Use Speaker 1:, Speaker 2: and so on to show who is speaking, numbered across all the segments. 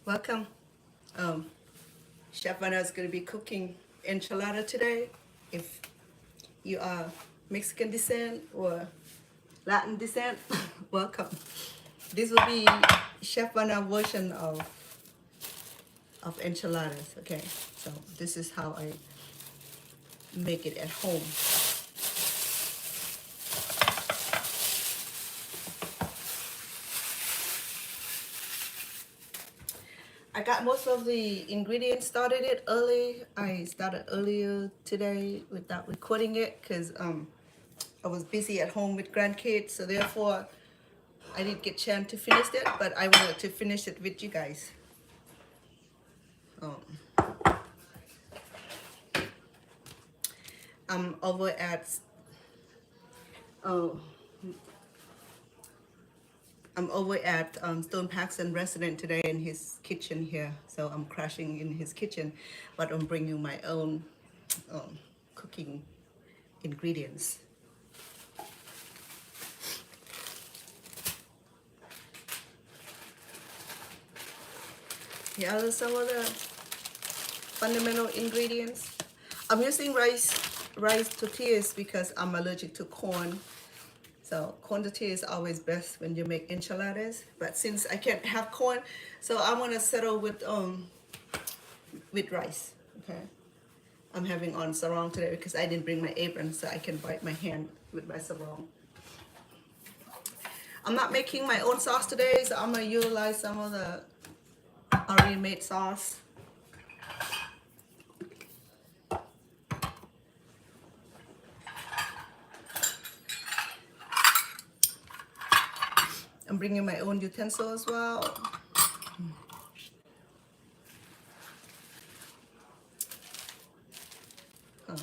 Speaker 1: Welcome. Um, Chef Anna is going to be cooking enchilada today. If you are Mexican descent or Latin descent, welcome. This will be Chef Anna version of enchiladas. Okay, so this is how I make it at home. I got most of the ingredients started it early. I started earlier today without recording it because I was busy at home with grandkids, so therefore I didn't get a chance to finish it, but I wanted to finish it with you guys. Um, I'm over at oh, I'm over at Stone Paxton Resident today in his kitchen here, so I'm crashing in his kitchen, but I'm bringing my own cooking ingredients. Here are some of the fundamental ingredients. I'm using rice tortillas because I'm allergic to corn. So corn tortilla is always best when you make enchiladas. But since I can't have corn, so I'm gonna settle with rice. Okay. I'm having on sarong today because I didn't bring my apron, so I can wipe my hand with my sarong. I'm not making my own sauce today, so I'm gonna utilize some of the already made sauce. I'm bringing my own utensil as well. Oh.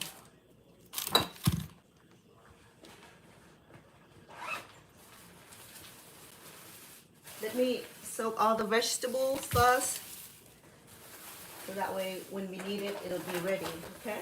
Speaker 1: Let me soak all the vegetables first, so that way when we need it, it'll be ready, okay?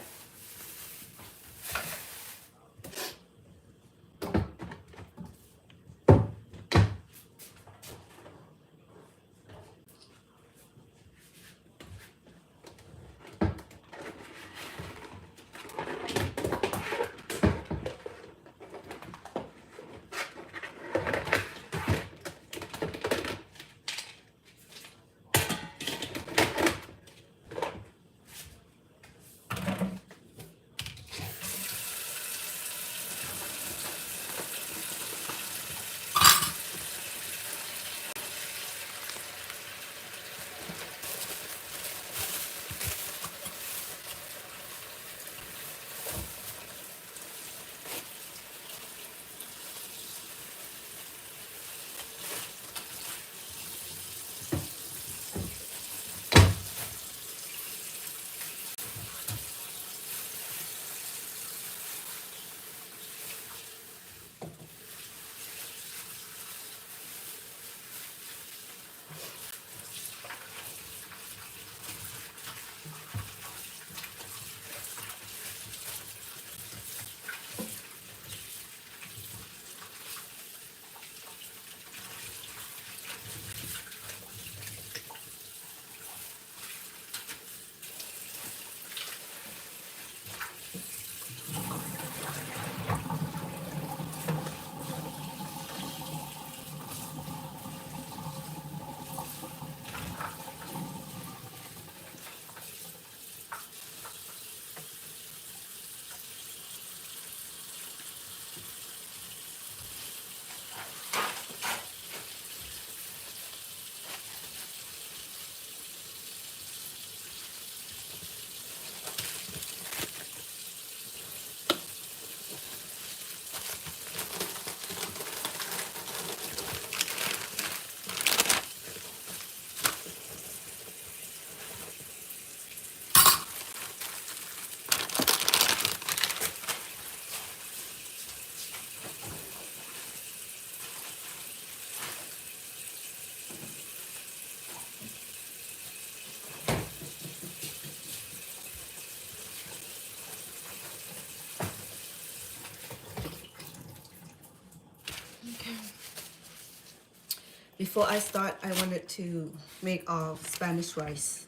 Speaker 1: Before I start, I wanted to make our Spanish rice,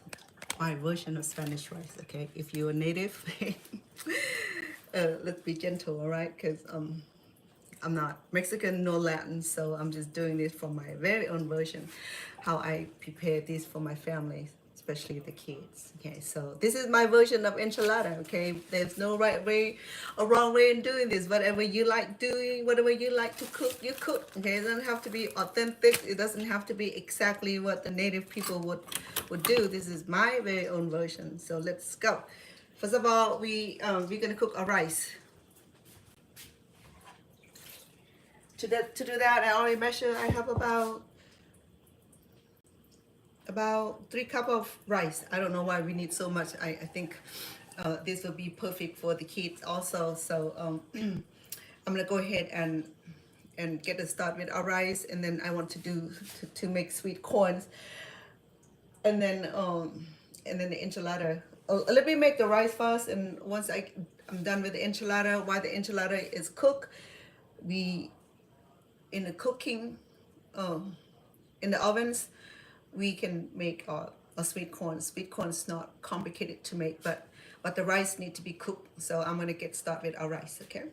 Speaker 1: my version of Spanish rice. Okay, if you're a native, let's be gentle, all right? Because I'm not Mexican nor Latin, so I'm just doing this for my very own version, how I prepare this for my family, especially the kids. Okay, so this is my version of enchilada. Okay, there's no right way or wrong way in doing this. Whatever you like doing, whatever you like to cook, you cook. Okay, it doesn't have to be authentic. It doesn't have to be exactly what the native people would do. This is my very own version. So let's go. First of all, we're gonna cook our rice. To do that, I already measured. I have about 3 cups of rice. I don't know why we need so much. I think this will be perfect for the kids also. So I'm gonna go ahead and get us started with our rice, and then I want to do to make sweet corns, and then the enchilada. Oh, let me make the rice first, and once I'm done with the enchilada, while the enchilada is cooked, we in the cooking in the ovens, we can make a sweet corn. Sweet corn is not complicated to make, but the rice need to be cooked. So I'm gonna get started with our rice. Okay.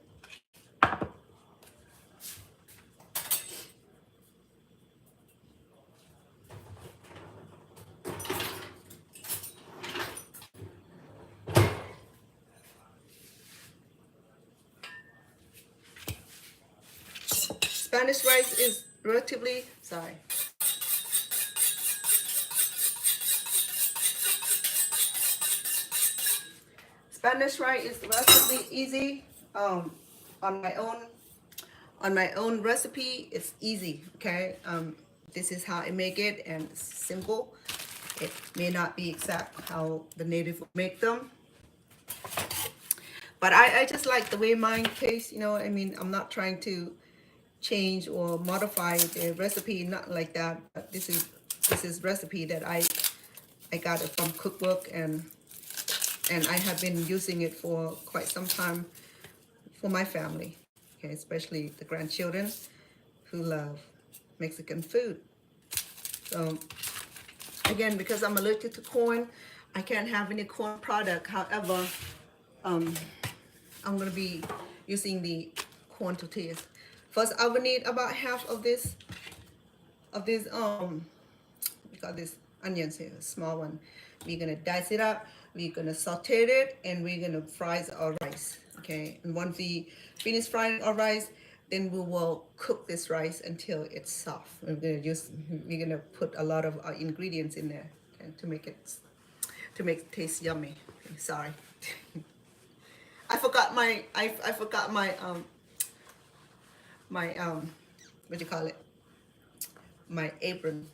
Speaker 1: Spanish rice is relatively sorry. Spanish rice is relatively easy. On my own recipe, it's easy. Okay. This is how I make it, and it's simple. It may not be exact how the native would make them, but I just like the way mine tastes. You know, I mean, I'm not trying to change or modify the recipe, not like that. But this is recipe that I got it from cookbook, and I have been using it for quite some time for my family. Okay, especially the grandchildren who love Mexican food. So again, because I'm allergic to corn, I can't have any corn product. However, I'm gonna be using the corn tortillas. First, I will need about half of this we got this onions here, small one. We're gonna dice it up. We're gonna saute it, and we're gonna fry our rice. Okay, and once we finish frying our rice, then we will cook this rice until it's soft. We're gonna put a lot of ingredients in there, okay, to make it taste yummy. Okay, sorry. I forgot my what do you call it? My apron.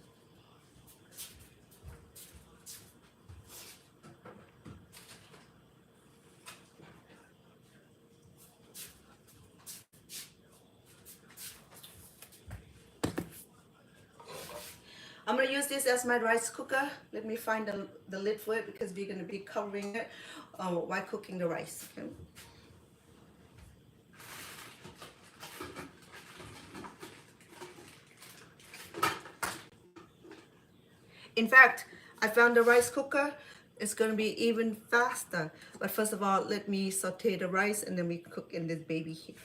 Speaker 1: I'm gonna use this as my rice cooker. Let me find the lid for it, because we're gonna be covering it while cooking the rice. Okay? In fact, I found the rice cooker. It's gonna be even faster. But first of all, let me saute the rice, and then we cook in this baby here.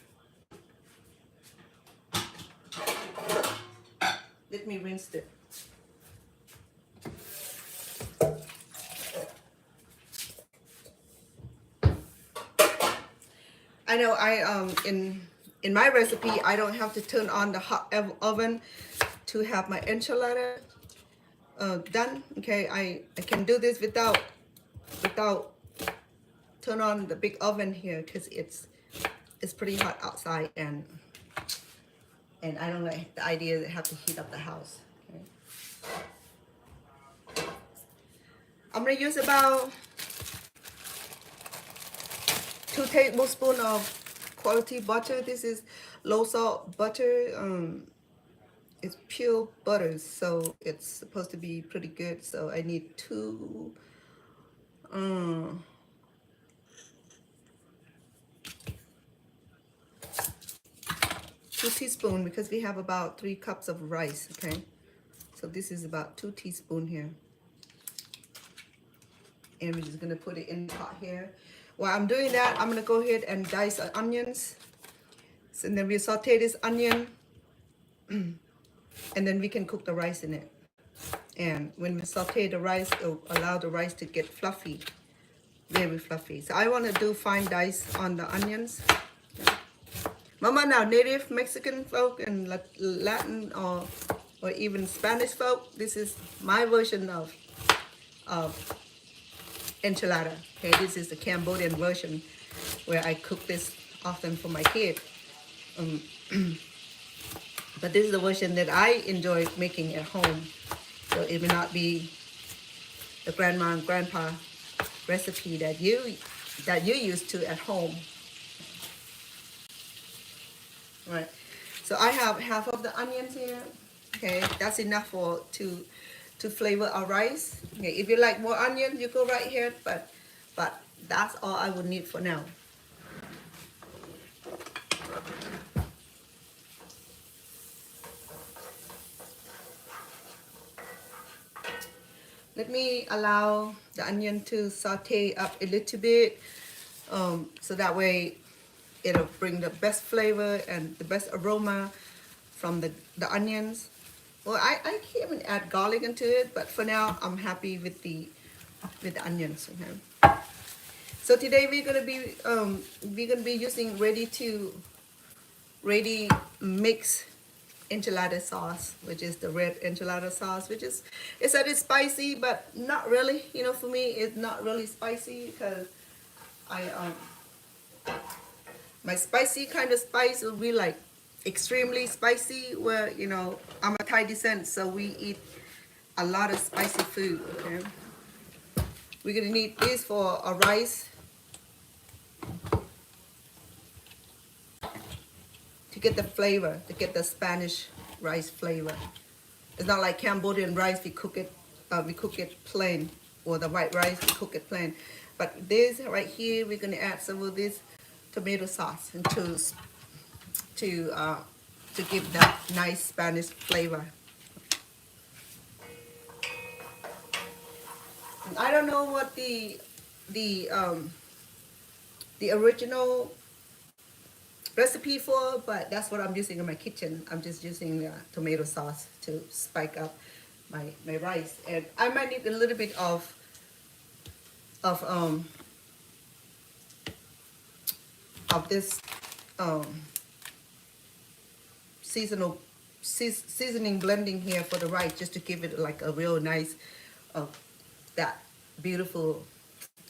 Speaker 1: Let me rinse it. I know in my recipe, I don't have to turn on the hot oven to have my enchilada done. Okay, I can do this without turn on the big oven here, because it's pretty hot outside, and I don't like the idea that I have to heat up the house. Okay. I'm gonna use about 2 tablespoons of quality butter. This is low salt butter. It's pure butter, so it's supposed to be pretty good. So I need 2 teaspoons, because we have about 3 cups of rice. Okay, So this is about 2 teaspoons here. And we're just gonna put it in the pot here. While I'm doing that, I'm gonna go ahead and dice onions. So, and then we saute this onion, and then we can cook the rice in it. And when we saute the rice, it'll allow the rice to get fluffy, very fluffy. So I want to do fine dice on the onions. Mama, now native Mexican folk and Latin or even Spanish folk, this is my version of enchilada. Okay, this is the Cambodian version where I cook this often for my kid. But this is the version that I enjoy making at home. So it may not be the grandma and grandpa recipe that you used to at home. All right. So I have half of the onions here. Okay, that's enough to flavor our rice. Okay, if you like more onions, you go right here. But that's all I would need for now. Let me allow the onion to saute up a little bit, so that way it'll bring the best flavor and the best aroma from the onions. Well, I can even add garlic into it, but for now I'm happy with the onions. Okay? So today we're gonna be using ready mix enchilada sauce, which is the red enchilada sauce, which is, it's that it's spicy, but not really. You know, for me, it's not really spicy because my spicy kind of spice will be like extremely spicy, where, you know, I'm a Thai descent, so we eat a lot of spicy food. Okay, we're gonna need this for a rice to get the flavor, to get the Spanish rice flavor. It's not like Cambodian rice, we cook it plain, or the white rice, we cook it plain. But this right here, we're gonna add some of this tomato sauce and to give that nice Spanish flavor. And I don't know what the original recipe for, but that's what I'm using in my kitchen. I'm just using tomato sauce to spike up my rice, and I might need a little bit of this seasoning blending here for the rice, just to give it like a real nice that beautiful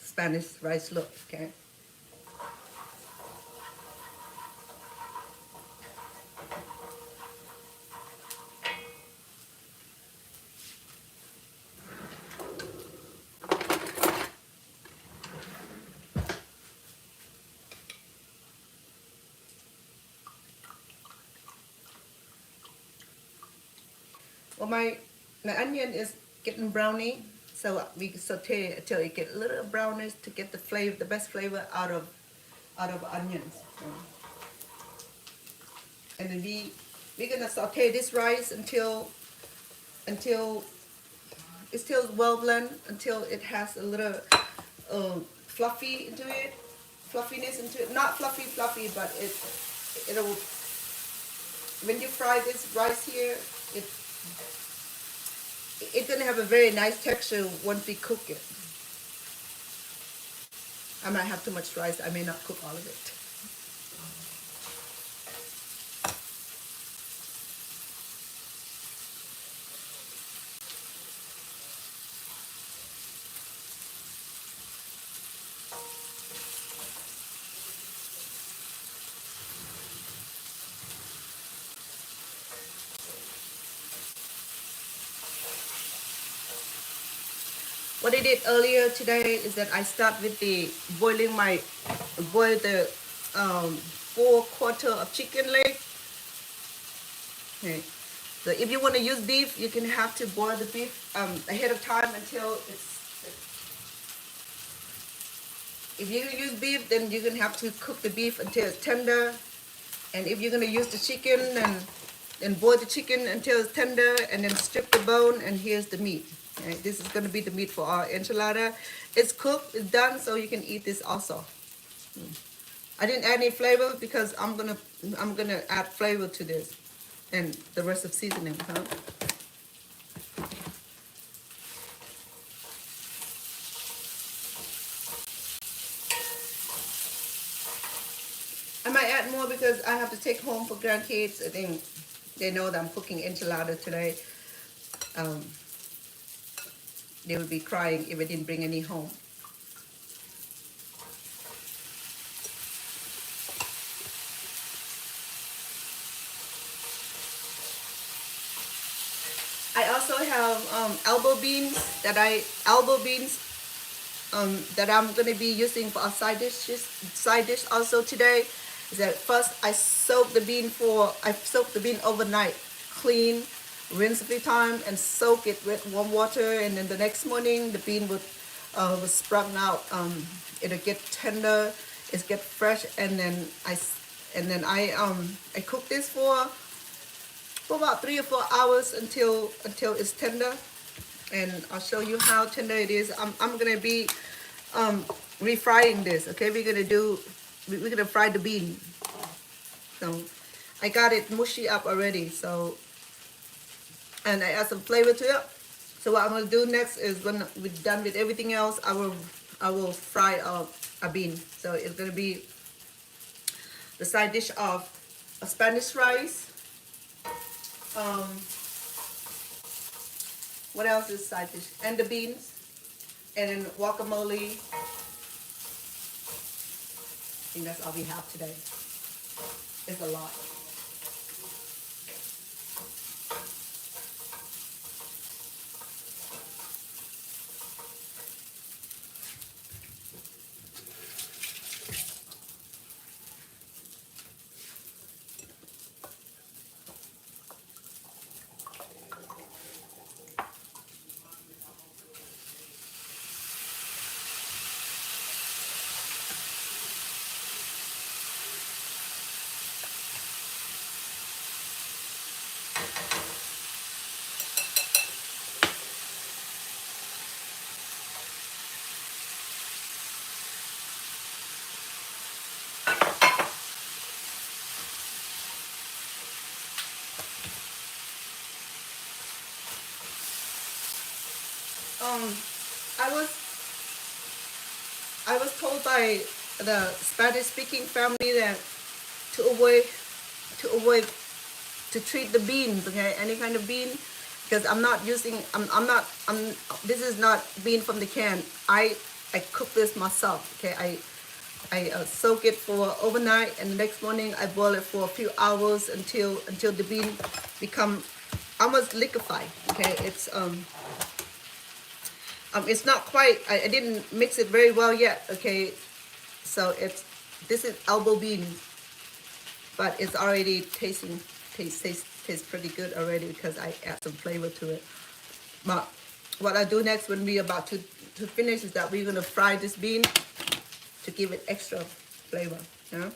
Speaker 1: Spanish rice look. Okay. Well, my onion is getting browny, so we saute it until it get a little brownish to get the flavor, the best flavor out of onions. And then we're gonna saute this rice until it's still well blended, until it has a little fluffiness into it. Not fluffy, but it'll, when you fry this rice here, it's gonna have a very nice texture once we cook it. I might have too much rice, I may not cook all of it. What I did earlier today is that I start with boil the 4/4 of chicken leg. Okay. So if you want to use beef, you can have to boil the beef ahead of time until it's. If you're gonna use beef, then you're gonna have to cook the beef until it's tender. And if you're gonna use the chicken, then and boil the chicken until it's tender, and then strip the bone, and here's the meat. Okay, this is gonna be the meat for our enchilada. It's cooked, it's done, so you can eat this also. I didn't add any flavor because I'm gonna add flavor to this and the rest of seasoning, huh? I might add more because I have to take home for grandkids. I think they know that I'm cooking enchilada today. Um, they would be crying if I didn't bring any home. I also have elbow beans that I'm gonna be using for a side dish also today. Is that first I soak the bean overnight, clean, rinse a few times, and soak it with warm water, and then the next morning the bean would sprout out. It'll get tender, it get fresh, and then I cook this for about 3 or 4 hours until it's tender, and I'll show you how tender it is. I'm gonna be refrying this. Okay, we're gonna fry the bean. So I got it mushy up already. So, and I add some flavor to it. So what I'm gonna do next is when we're done with everything else, I will fry a bean. So it's gonna be the side dish of a Spanish rice. What else is side dish? And the beans, and then guacamole. I think that's all we have today. It's a lot. Um, I was told by the Spanish-speaking family that to avoid to treat the beans, okay, any kind of bean, because I'm not using. This is not bean from the can. I cook this myself. Okay, I soak it for overnight, and the next morning I boil it for a few hours until the bean become almost liquefied. Okay, it's not quite. I didn't mix it very well yet. Okay, so this is elbow bean, but it's already tastes pretty good already because I add some flavor to it. But what I do next when we're about to finish is that we're gonna fry this bean to give it extra flavor. Yeah.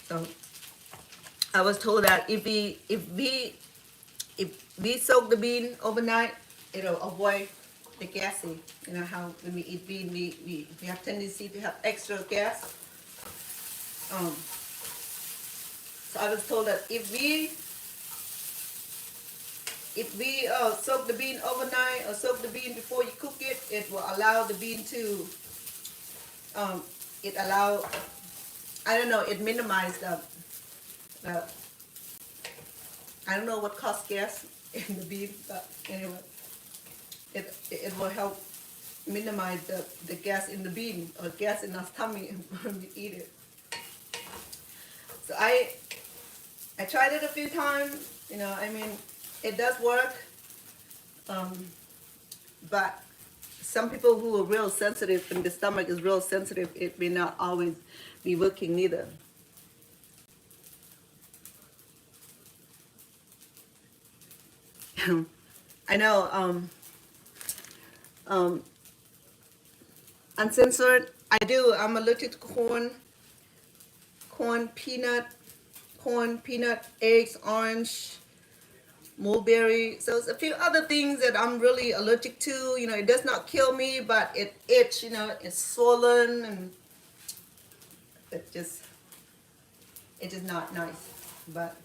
Speaker 1: So I was told that if we soak the bean overnight, it'll avoid the gassy. You know how when we eat bean, we have tendency to have extra gas. So I was told that if we soak the bean overnight or soak the bean before you cook it, it will allow the bean to I don't know, it minimize the I don't know what causes gas in the bean, but anyway, it will help minimize the gas in the bean or gas in our stomach when we eat it. So I tried it a few times, you know, I mean, it does work, but some people who are real sensitive and the stomach is real sensitive, it may not always be working neither. I know, uncensored, I'm allergic to corn, peanut, eggs, orange, mulberry. So it's a few other things that I'm really allergic to. You know, it does not kill me, but it itch. You know, it's swollen, and it's just not nice. But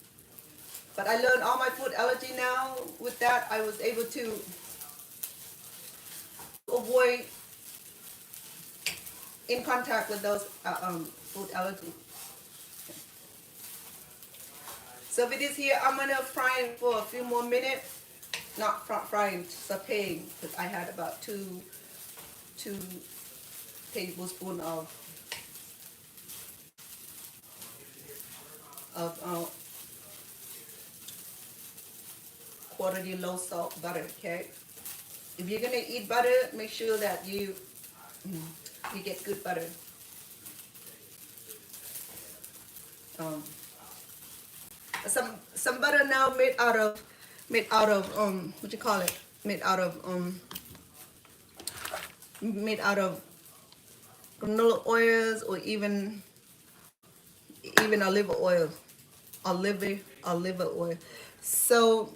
Speaker 1: I learned all my food allergy now. With that, I was able to avoid in contact with those food allergies. So with this here, I'm gonna fry it for a few more minutes. Not frying, sauteing, because I had about two tablespoons of quarterly low salt butter. Okay, if you're gonna eat butter, make sure that you get good butter. Some butter now made out of what you call it, made out of canola oils, or even olive oil. So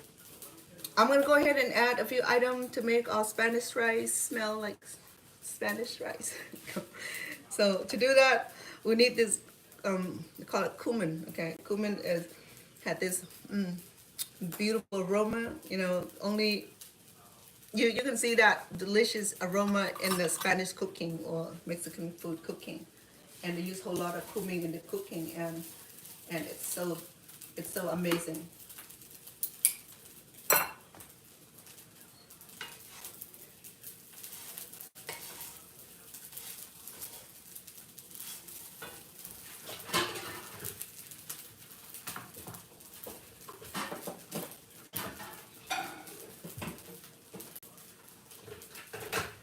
Speaker 1: I'm gonna go ahead and add a few items to make our Spanish rice smell like Spanish rice. So to do that, we need this, we call it cumin. Okay, cumin had this beautiful aroma. You know, only you can see that delicious aroma in the Spanish cooking or Mexican food cooking, and they use a whole lot of cumin in the cooking, and it's so amazing.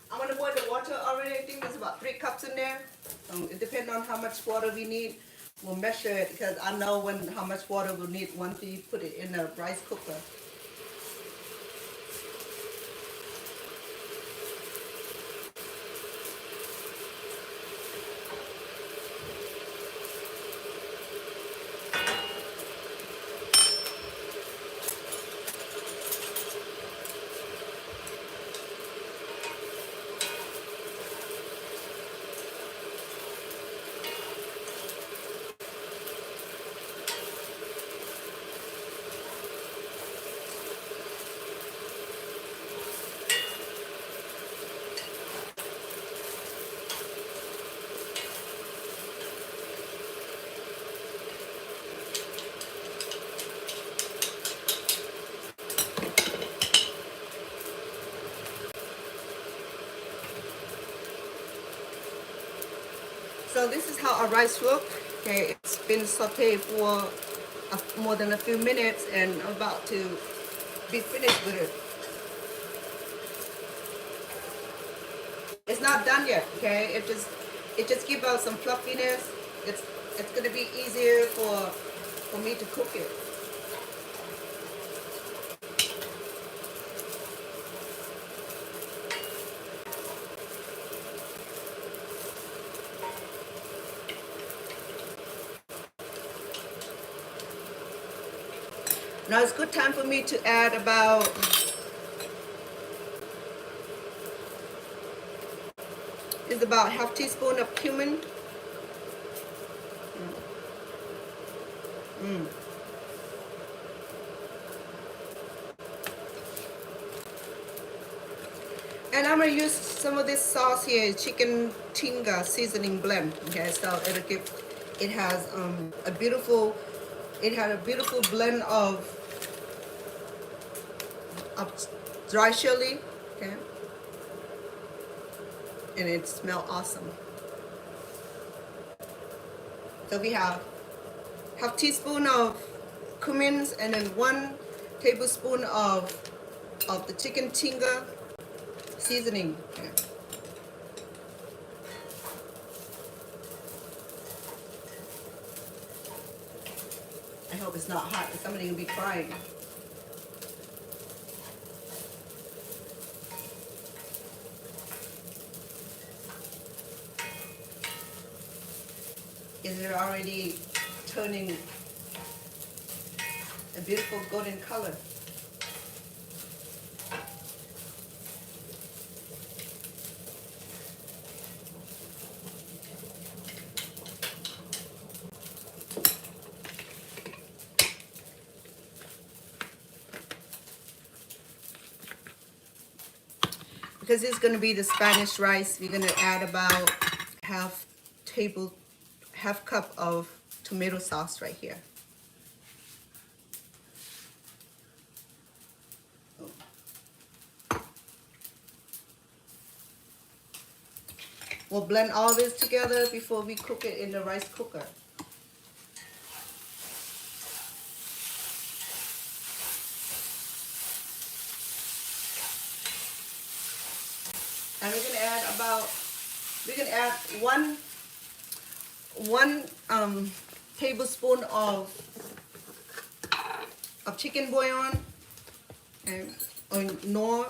Speaker 1: I'm gonna boil the water already. I think there's about 3 cups in there. It depends on how much water we need. We'll measure it, because I know how much water we'll need once we put it in the rice cooker. So this is how our rice look. Okay, it's been sauteed for more than a few minutes, and I'm about to be finished with it. It's not done yet. Okay, it just gives out some fluffiness. It's gonna be easier for me to cook it. Now it's good time for me to add about half teaspoon of cumin. And I'm gonna use some of this sauce here, chicken tinga seasoning blend. Okay, so it has a beautiful blend of dry chili. Okay, and it smells awesome. So we have half teaspoon of cumin, and then 1 tablespoon of the chicken tinga seasoning. Okay. I hope it's not hot, because somebody will be crying. Is it already turning a beautiful golden color? because it's going to be the Spanish rice, we're going to add about half cup of tomato sauce right here. We'll blend all this together before we cook it in the rice cooker. And we're gonna add one tablespoon of chicken bouillon or nor.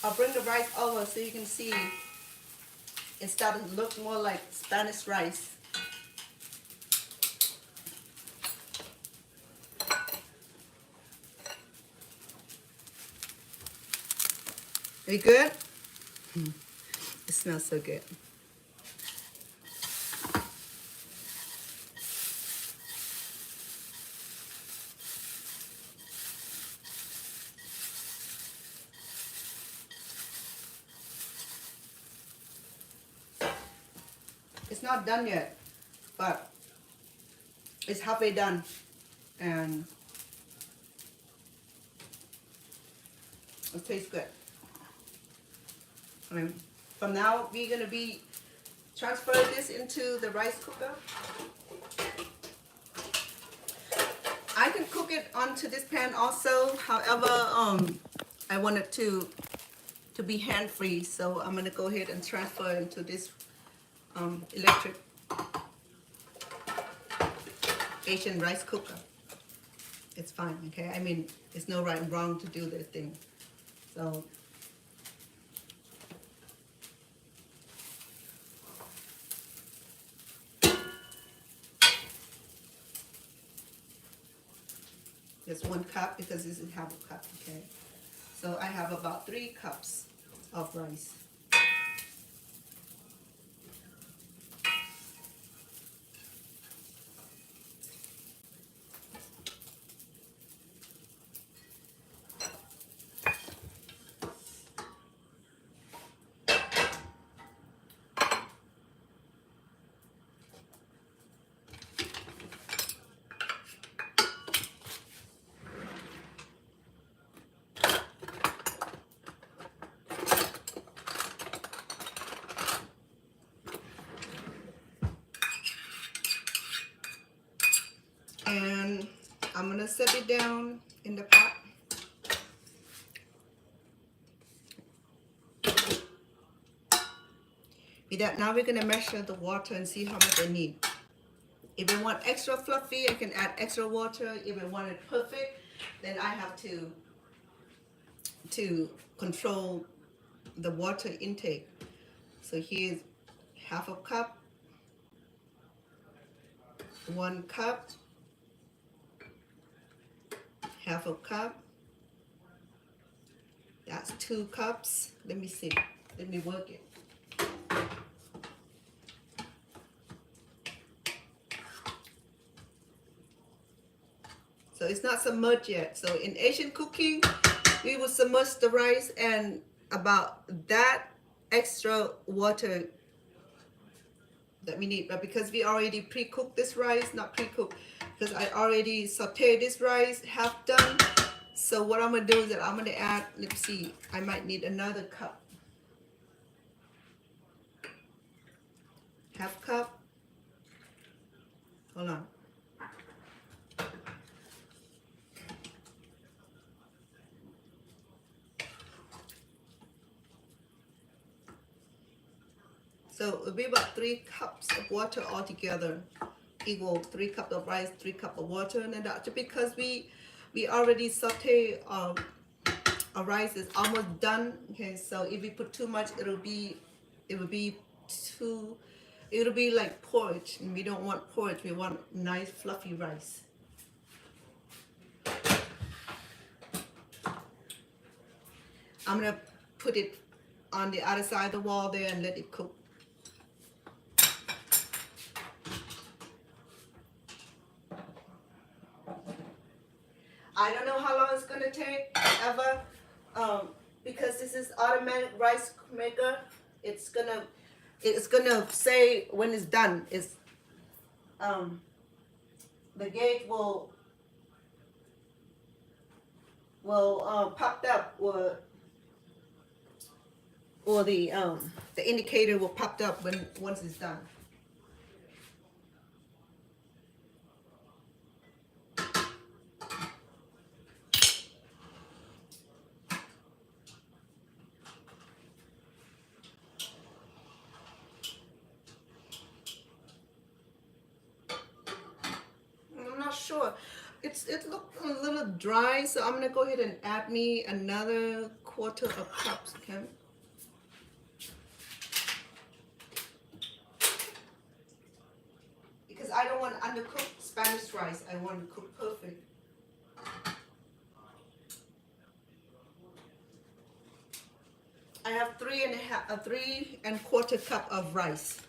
Speaker 1: I'll bring the rice over so you can see it started to look more like Spanish rice. Are you good? It smells so good. It's not done yet, but it's halfway done, and it tastes good. From now, we're gonna be transfer this into the rice cooker. I can cook it onto this pan also. However, I want it to be hand-free, so I'm gonna go ahead and transfer it into this electric Asian rice cooker. It's fine, okay? I mean, it's no right and wrong to do this thing. So just 1 cup because this is half a cup, okay? So I have about 3 cups of rice. And I'm gonna set it down in the pot. With that, now we're gonna measure the water and see how much I need. If I want extra fluffy, I can add extra water. If I want it perfect, then I have to control the water intake. So here's half a cup, 1 cup, half a cup. That's 2 cups. Let me see. Let me work it. So it's not submerged yet. So in Asian cooking, we will submerge the rice and about that extra water that we need. But because we already pre-cooked this rice, not pre-cooked, because I already sauteed this rice, half done. So what I'm gonna do is that I'm gonna add, let's see, I might need another cup. Half cup. Hold on. So it'll be about 3 cups of water altogether, equal 3 cups of rice, 3 cups of water, and then that's because we already saute our rice is almost done. Okay, so if we put too much, it will be too, it'll be like porridge, and we don't want porridge. We want nice fluffy rice. I'm gonna put it on the other side of the wall there and let it cook. I don't know how long it's gonna take ever, because this is automatic rice maker. It's gonna say when it's done. It's the gauge will pop up, or the indicator will pop up once it's done. I'm not sure. It looked a little dry, so I'm gonna go ahead and add me another 1/4 of cups, okay? Because I don't want undercooked Spanish rice. I want to cook perfect. I have 3 1/4 cup of rice.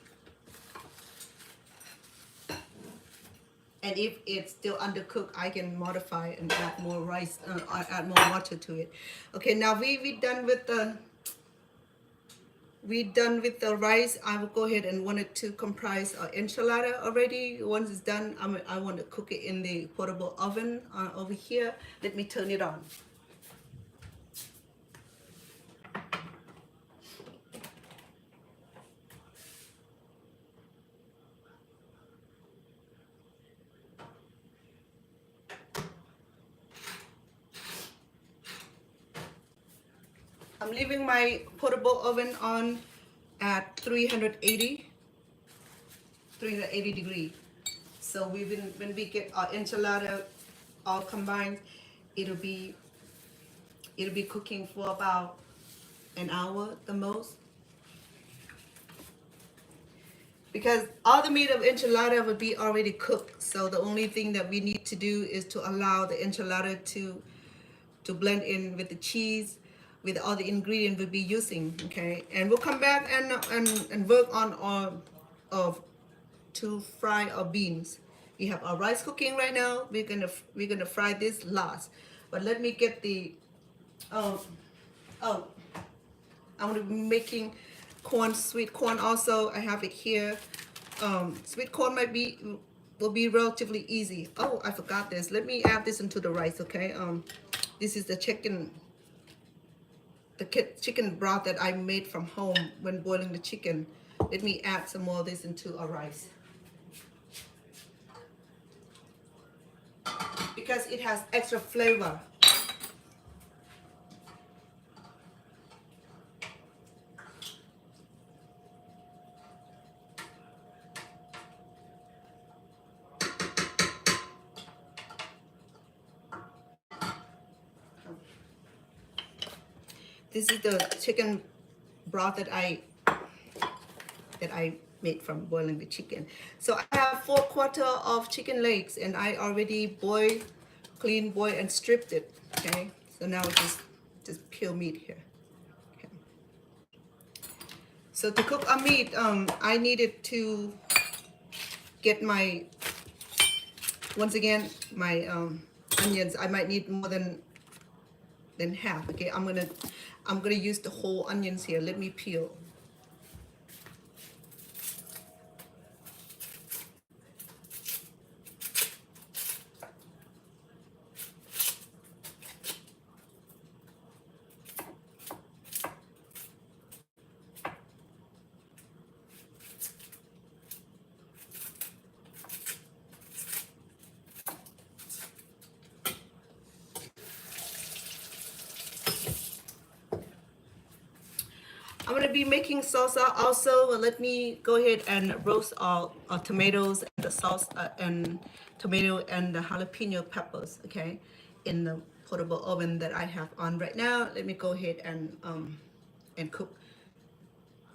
Speaker 1: And if it's still undercooked, I can modify and add more rice, add more water to it. Okay, now we done with the rice. I will go ahead and want it to comprise enchilada already. Once it's done, I want to cook it in the portable oven over here. Let me turn it on. I'm leaving my portable oven on at 380 degrees. So when we get our enchilada all combined, it'll be cooking for about an hour the most. Because all the meat of enchilada would be already cooked. So the only thing that we need to do is to allow the enchilada to blend in with the cheese, with all the ingredients we'll be using, okay? And we'll come back and work on to fry our beans. We have our rice cooking right now. We're gonna fry this last. But let me get the I'm gonna be making sweet corn also. I have it here. Sweet corn will be relatively easy. Oh, I forgot this. Let me add this into the rice, okay? This is the chicken broth that I made from home when boiling the chicken. Let me add some more of this into our rice. Because it has extra flavor. This is the chicken broth that I made from boiling the chicken. So I have 4/4 of chicken legs, and I already clean boiled and stripped it. Okay, so now it's just pure meat here. Okay. So to cook our meat, I needed to get my onions. I might need more than half. Okay, I'm gonna use the whole onions here. Let me peel. I'm gonna be making salsa also. Let me go ahead and roast all tomatoes and the sauce and tomato and the jalapeno peppers, okay, in the portable oven that I have on right now. Let me go ahead and cook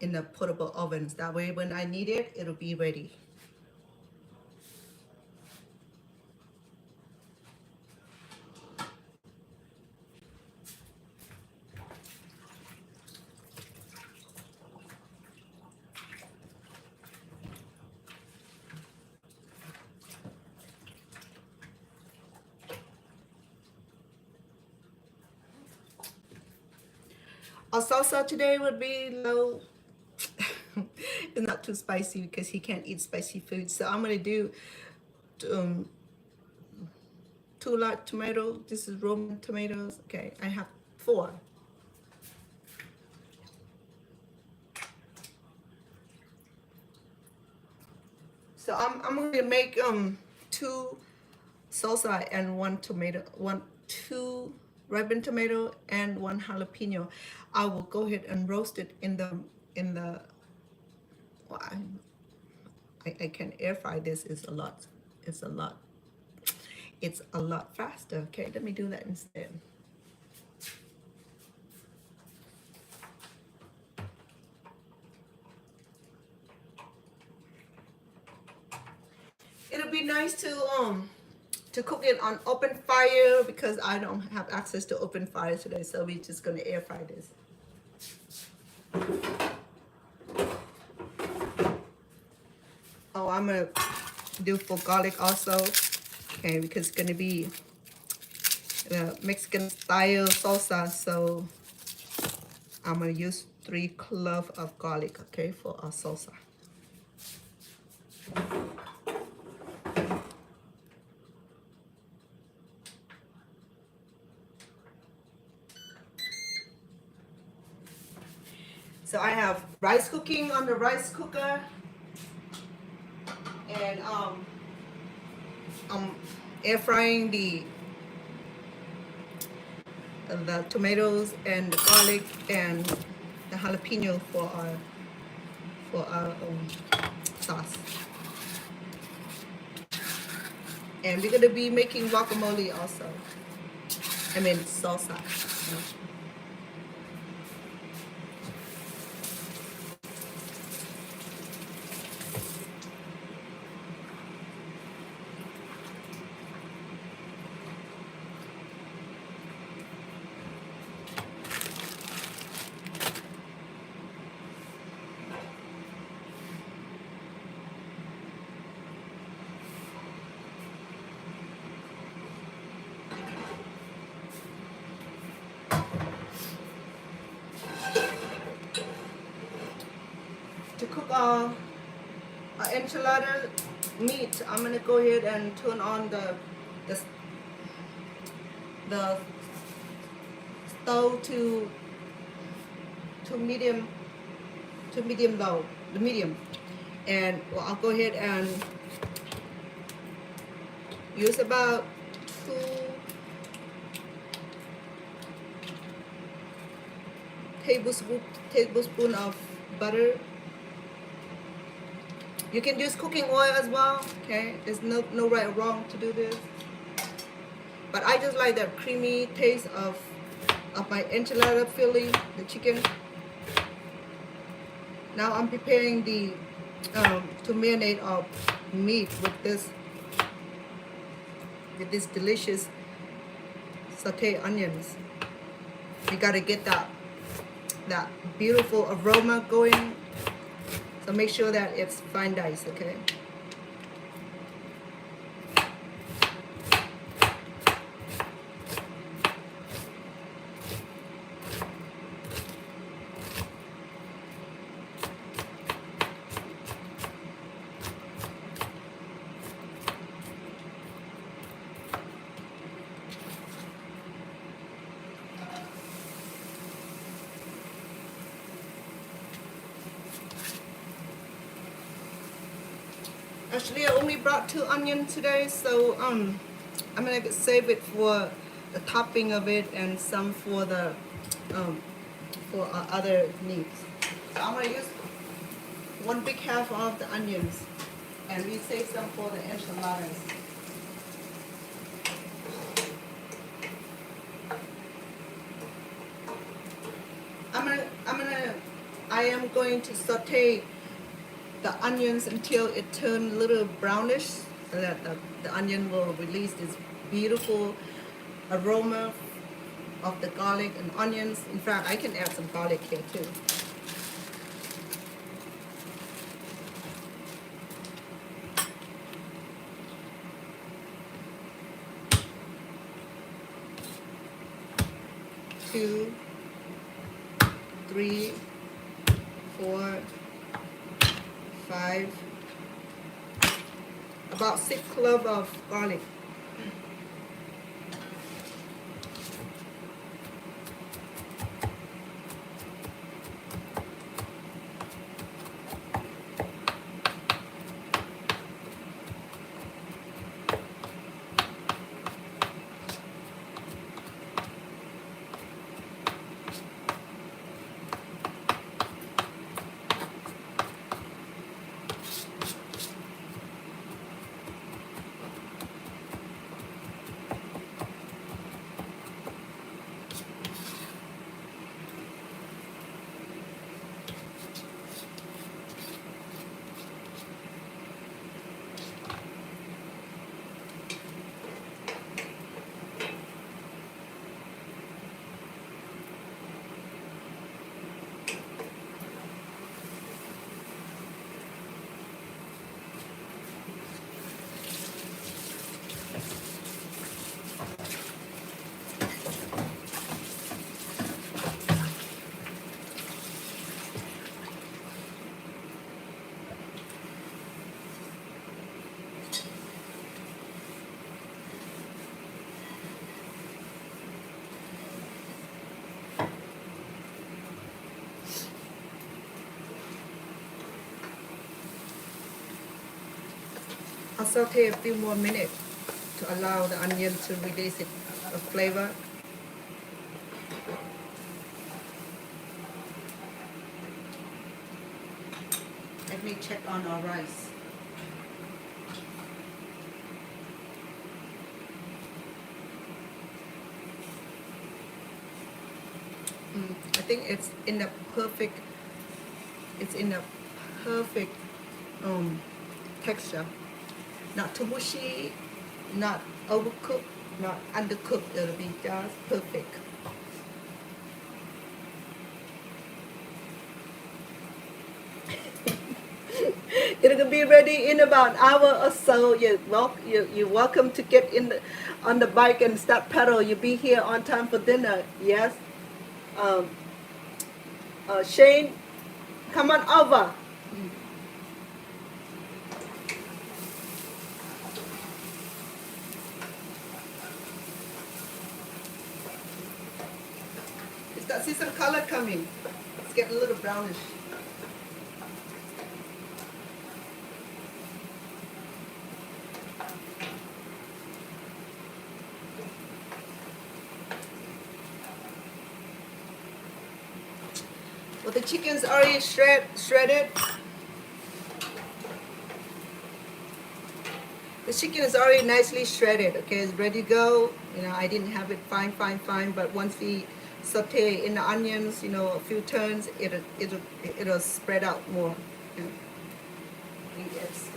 Speaker 1: in the portable ovens. That way when I need it, it'll be ready. Our salsa today would be low. It's not too spicy because he can't eat spicy food. So I'm gonna do um, 2 large tomatoes. This is Roman tomatoes. Okay, I have 4. So I'm gonna make 2 salsa and 1 tomato, 2 ripened tomato and 1 jalapeno. I will go ahead and roast it in the. Well, I can air fry this. Is a lot. It's a lot. It's a lot faster. Okay, let me do that instead. It'll be nice to cook it on open fire because I don't have access to open fire today, so we're just gonna air fry this. Oh, I'm gonna do for garlic also, okay, because it's gonna be the Mexican style salsa, so I'm gonna use 3 cloves of garlic, okay, for our salsa. So I have rice cooking on the rice cooker, and I'm air frying the tomatoes and the garlic and the jalapeno for our sauce. And we're gonna be making guacamole also. I mean salsa. To cook our enchilada meat, I'm gonna go ahead and turn on the stove to medium low, the medium, and I'll go ahead and use about 2 tablespoon of butter. You can use cooking oil as well, okay? There's no right or wrong to do this. But I just like that creamy taste of my enchilada filling, the chicken. Now I'm preparing the to marinate our meat with this delicious sauteed onions. You gotta get that beautiful aroma going. So make sure that it's fine diced, okay? Actually, I only brought 2 onions today, so I'm gonna save it for the topping of it and some for the for our other needs. So I'm gonna use one big half of the onions, and we save some for the enchiladas. I'm gonna, I'm gonna, I am going to saute the onions until it turns a little brownish, so that the onion will release this beautiful aroma of the garlic and onions. In fact, I can add some garlic here too. Two, three, four, five, about 6 cloves of garlic. I'll saute a few more minutes to allow the onion to release its flavor. Let me check on our rice. I think it's in a perfect, it's in a perfect texture. Not too mushy, not overcooked, not undercooked. It'll be just perfect. It'll be ready in about an hour or so. You're welcome to get on the bike and start pedal. You'll be here on time for dinner. Yes. Um, Shane, come on over. See some color coming. It's getting a little brownish. Well, the chicken's already shredded. The chicken is already nicely shredded. Okay, it's ready to go. I didn't have it fine, but once we saute in the onions, a few turns, it'll spread out more. Yes.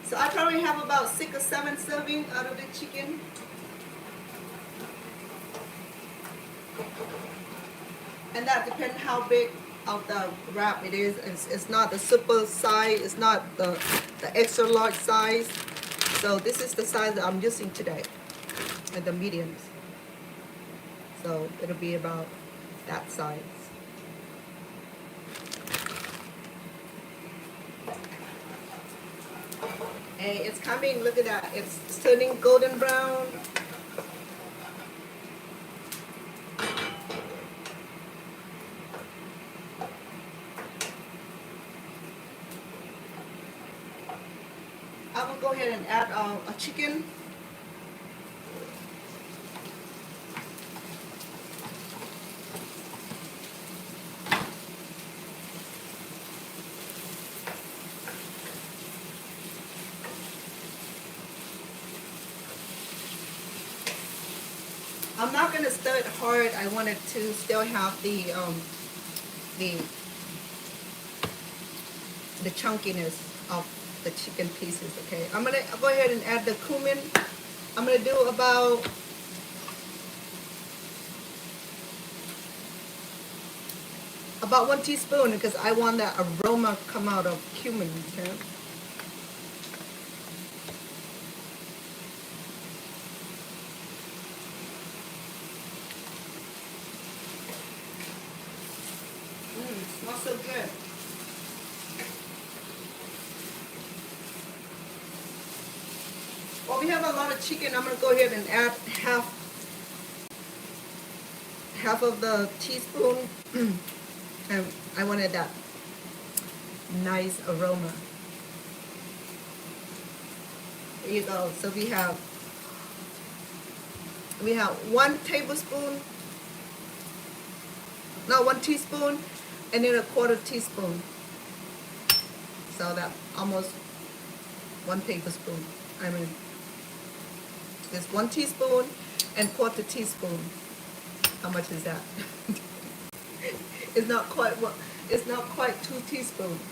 Speaker 1: So I probably have about 6 or 7 servings out of the chicken. And that depends how big of the wrap it is. It's not the super size, it's not the extra large size. So this is the size that I'm using today, and the mediums. So it'll be about that size. Hey, it's coming, look at that. It's turning golden brown. I will go ahead and add a chicken. I'm not gonna stir it hard. I want it to still have the the chunkiness of the chicken pieces. Okay, I'm gonna go ahead and add the cumin. I'm gonna do about 1 teaspoon because I want that aroma come out of cumin. Okay. Smells so good. Well, we have a lot of chicken. I'm gonna go ahead and add half of the teaspoon. And I wanted that nice aroma. There you go. So we have 1 tablespoon, no, 1 teaspoon, and then a 1/4 teaspoon. So that almost 1 tablespoon. I mean, there's 1 teaspoon and 1/4 teaspoon. How much is that? It's not quite 2 teaspoons.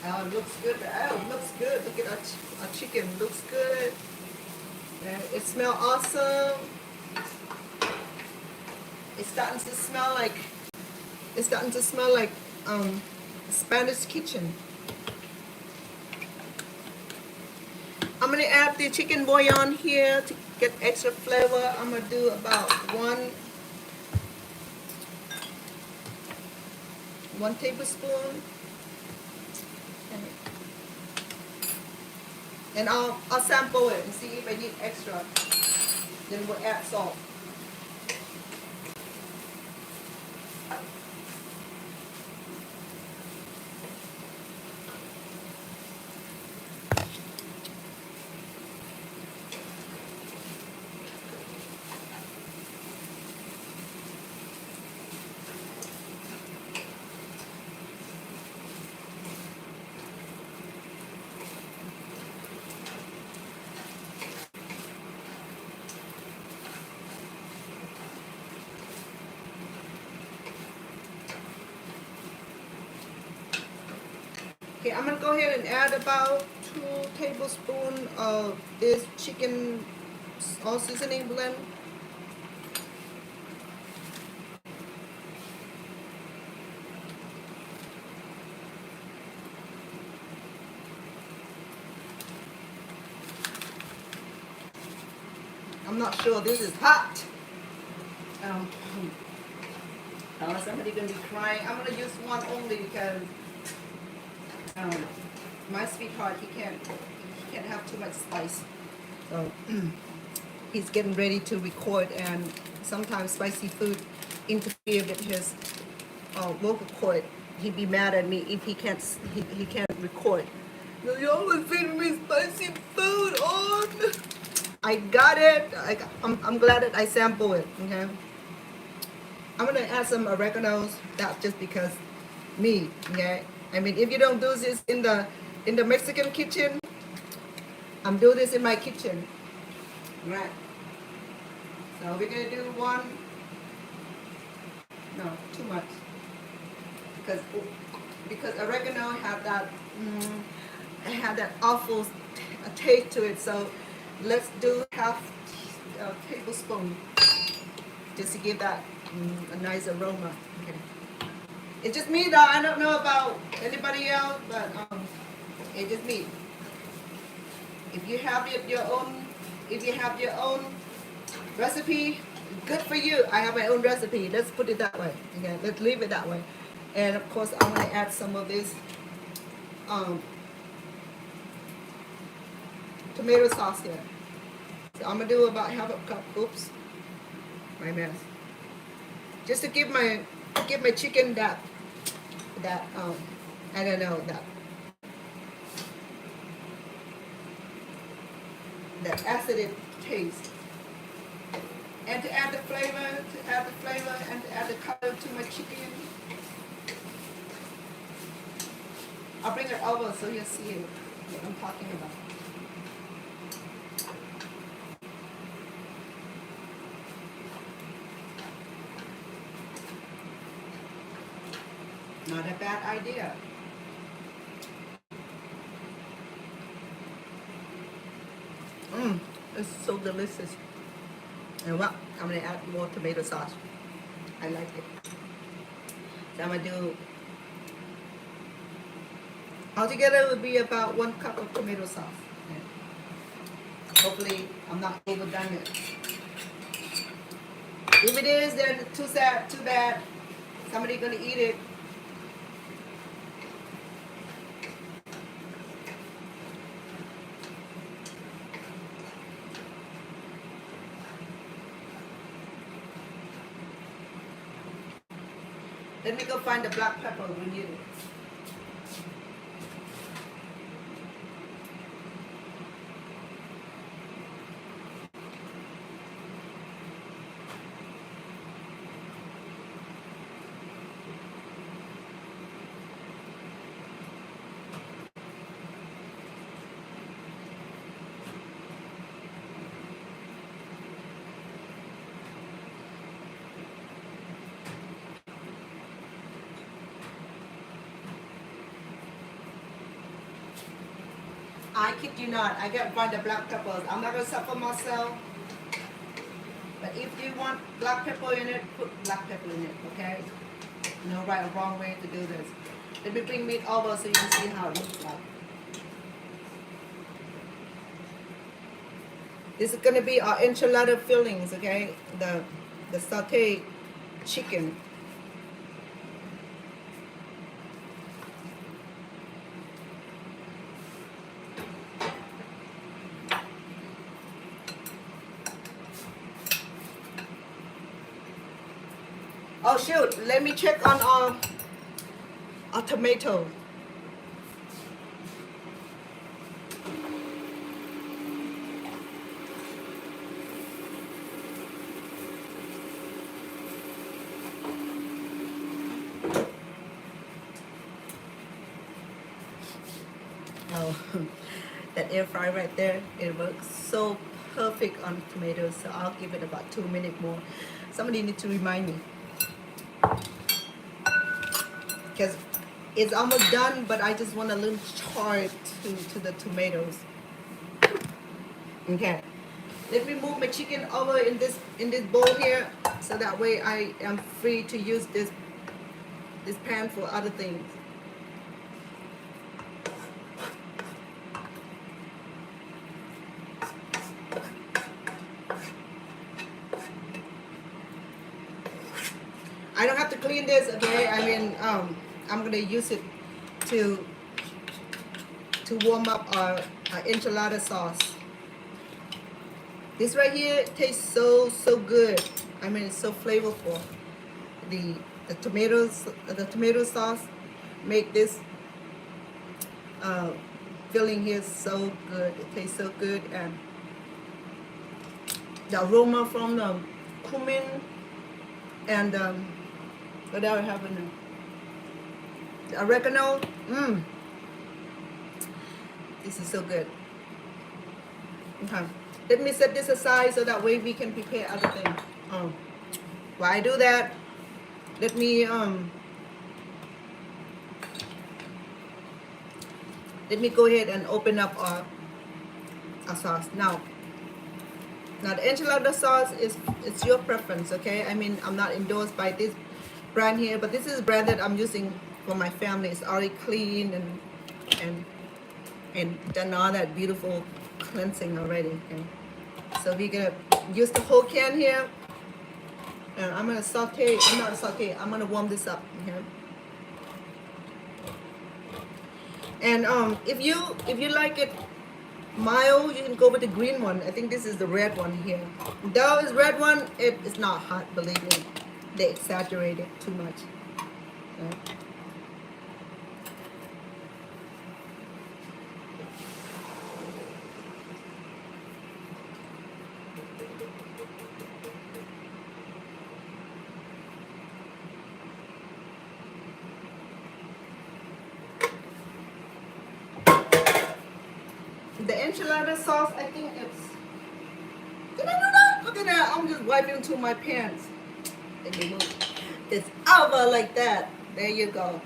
Speaker 1: Oh, it looks good. Oh, it looks good. Look at our chicken. Looks good. And it smells awesome. It's starting to smell like Spanish kitchen. I'm gonna add the chicken bouillon here to get extra flavor. I'm gonna do about one tablespoon, and I'll sample it and see if I need extra. Then we'll add salt. Okay, I'm gonna go ahead and add about 2 tablespoons of this chicken all seasoning blend. I'm not sure this is hot. Somebody gonna be crying. I'm gonna use one only because my sweetheart he can't have too much spice. So he's getting ready to record, and sometimes spicy food interfere with his vocal cord. He'd be mad at me if he can't record. You always feeding me spicy food on. I got it. I'm glad that I sampled it. Okay. I'm gonna add some oreganos. That's just because me. Okay. I mean, if you don't do this in the Mexican kitchen, I'm doing this in my kitchen. Right. So we're gonna do one. No, too much. Because oregano have that awful taste to it. So let's do half a tablespoon just to give that a nice aroma. Okay. It's just me though. I don't know about anybody else, but it's just me. If you have your own recipe, good for you. I have my own recipe. Let's put it that way. Okay, let's leave it that way. And of course, I'm gonna add some of this tomato sauce here. So I'm gonna do about half a cup. Oops, my mess. Just to give my chicken that I don't know that acidic taste. And to add the flavor, and to add the color to my chicken. I'll bring it over so you'll see what I'm talking about. not a bad idea. It's so delicious. And well, I'm gonna add more tomato sauce. I like it. So I'm gonna do, altogether it would be about 1 cup of tomato sauce. And hopefully I'm not overdone it. If it is, then too sad, too bad. Somebody gonna eat it. Let me go find the black pepper. We need it. I kid you not, I gotta find the black peppers. I'm not gonna suffer myself. But if you want black pepper in it, put black pepper in it, okay? No right or wrong way to do this. Let me bring meat over so you can see how it looks like. This is gonna be our enchilada fillings, okay? The sauteed chicken. Oh shoot, let me check on our tomato. Oh, that air fryer right there, it works so perfect on tomatoes, so I'll give it about 2 minutes more. Somebody needs to remind me. Because it's almost done, but I just want a little char to the tomatoes. Okay, let me move my chicken over in this bowl here, so that way I am free to use this pan for other things. I don't have to clean this, okay? I mean, I'm gonna use it to warm up our enchilada sauce. This right here tastes so good. I mean, it's so flavorful. The tomato sauce make this filling here so good. It tastes so good, and the aroma from the cumin and what else I have in there? The oregano. This is so good. Okay. Let me set this aside so that way we can prepare other things. While I do that, let me go ahead and open up our sauce. Now the enchilada sauce it's your preference, okay? I mean, I'm not endorsed by this brand here, but this is a brand that I'm using for my family. It's already clean and done all that beautiful cleansing already. Okay? So we're gonna use the whole can here, and I'm gonna saute. I'm gonna warm this up. Okay? And if you like it mild, you can go with the green one. I think this is the red one here. Though it's red one, it's not hot. Believe me, they exaggerate it too much. Okay? The enchilada sauce, I think it's... Did I do that? Look at that. I'm just wiping to my pants. Let me move. It's over like that. There you go.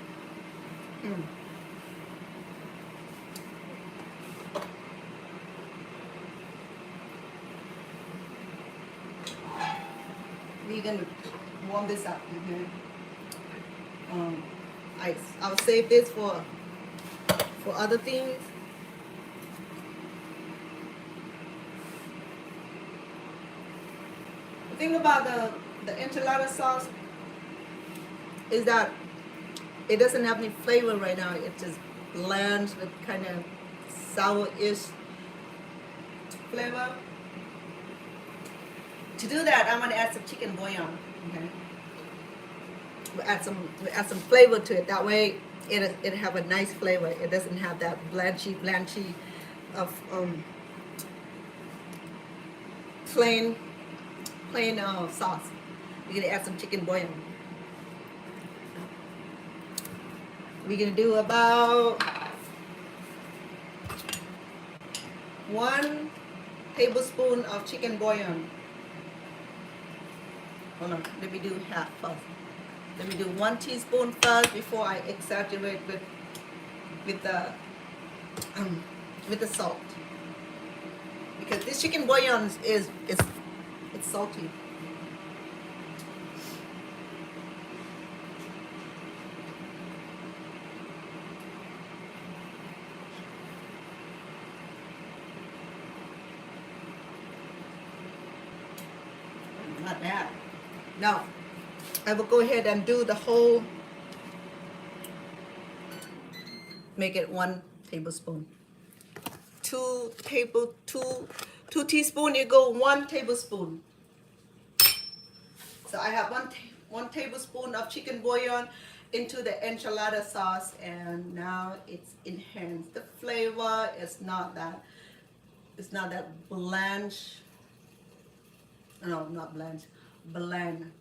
Speaker 1: We're gonna warm this up. Okay. Um, I'll save this for other things. The thing about the enchilada sauce is that it doesn't have any flavor right now. It just bland with kind of sour-ish flavor. To do that, I'm gonna add some chicken bouillon. Okay. We'll add some flavor to it. That way, it have a nice flavor. It doesn't have that blanchy of plain sauce. We're gonna add some chicken bouillon. We're gonna do about 1 tablespoon of chicken bouillon. Hold on, let me do half first. Let me do 1 teaspoon first before I exaggerate with the salt. Because this chicken bouillon it's salty. Not bad. Now, I will go ahead and do the whole, make it 1 tablespoon. 2 teaspoon, you go 1 tablespoon. So I have one tablespoon of chicken bouillon into the enchilada sauce, and now it's enhanced. The flavor is not that blanche. No, not blanche, bland.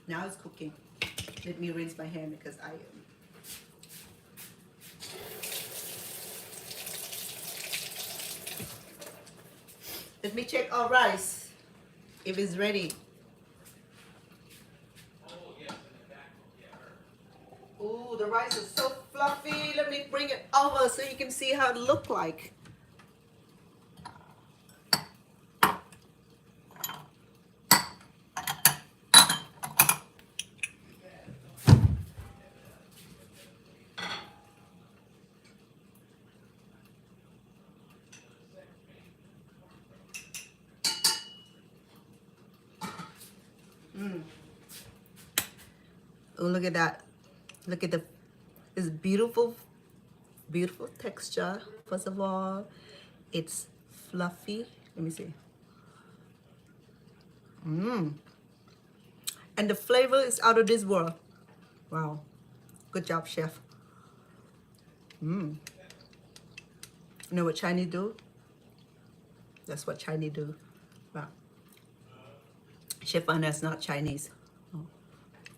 Speaker 1: Now it's cooking. Let me rinse my hand because I am. Let me check our rice if it's ready. Oh, the rice is so fluffy. Let me bring it over so you can see how it looks like. Oh, look at that. Look at it's beautiful texture. First of all, it's fluffy. Let me see. And the flavor is out of this world. Wow. Good job, chef. You know what Chinese do? That's what Chinese do. Wow. Chef Anna's not Chinese.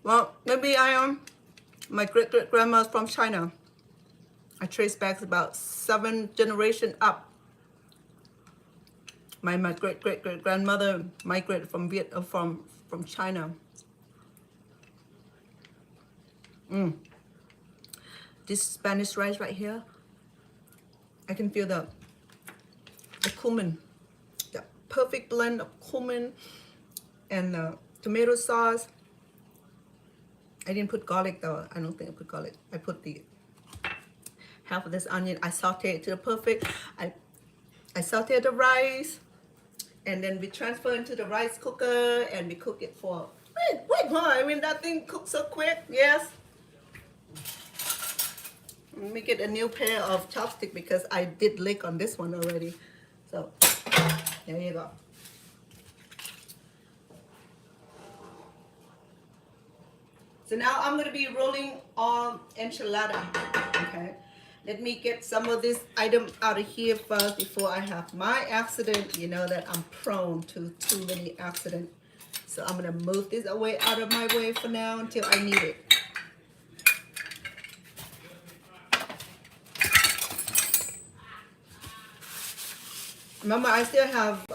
Speaker 1: Well, maybe I am. My great-great-grandma's from China. I trace back about 7 generations up. My great-great-great-grandmother migrated from China. This Spanish rice right here, I can feel the cumin, the perfect blend of cumin and tomato sauce. I didn't put garlic though. I don't think I put garlic. I put the half of this onion. I sauteed it to the perfect. I sauteed the rice, and then we transfer into the rice cooker and we cook it for. Wait, I mean that thing cooks so quick. Yes. Let me get a new pair of chopsticks because I did lick on this one already. So there you go. So now I'm going to be rolling on enchilada, okay? Let me get some of this item out of here first before I have my accident. You know that I'm prone to too many accidents. So I'm going to move this away out of my way for now until I need it. Remember, I still have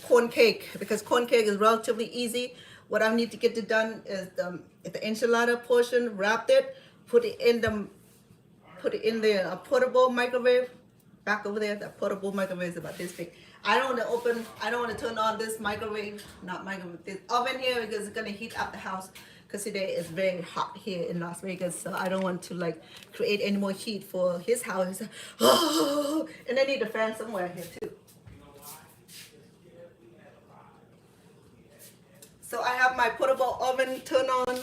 Speaker 1: corn cake because corn cake is relatively easy. what I need to get it done is the enchilada portion, wrapped it, put it in the portable microwave. Back over there, that portable microwave is about this big. I don't want to turn on this microwave, not microwave, this oven here because it's gonna heat up the house. Because today is very hot here in Las Vegas, so I don't want to like create any more heat for his house. Oh, and I need a fan somewhere here too. So I have my portable oven turned on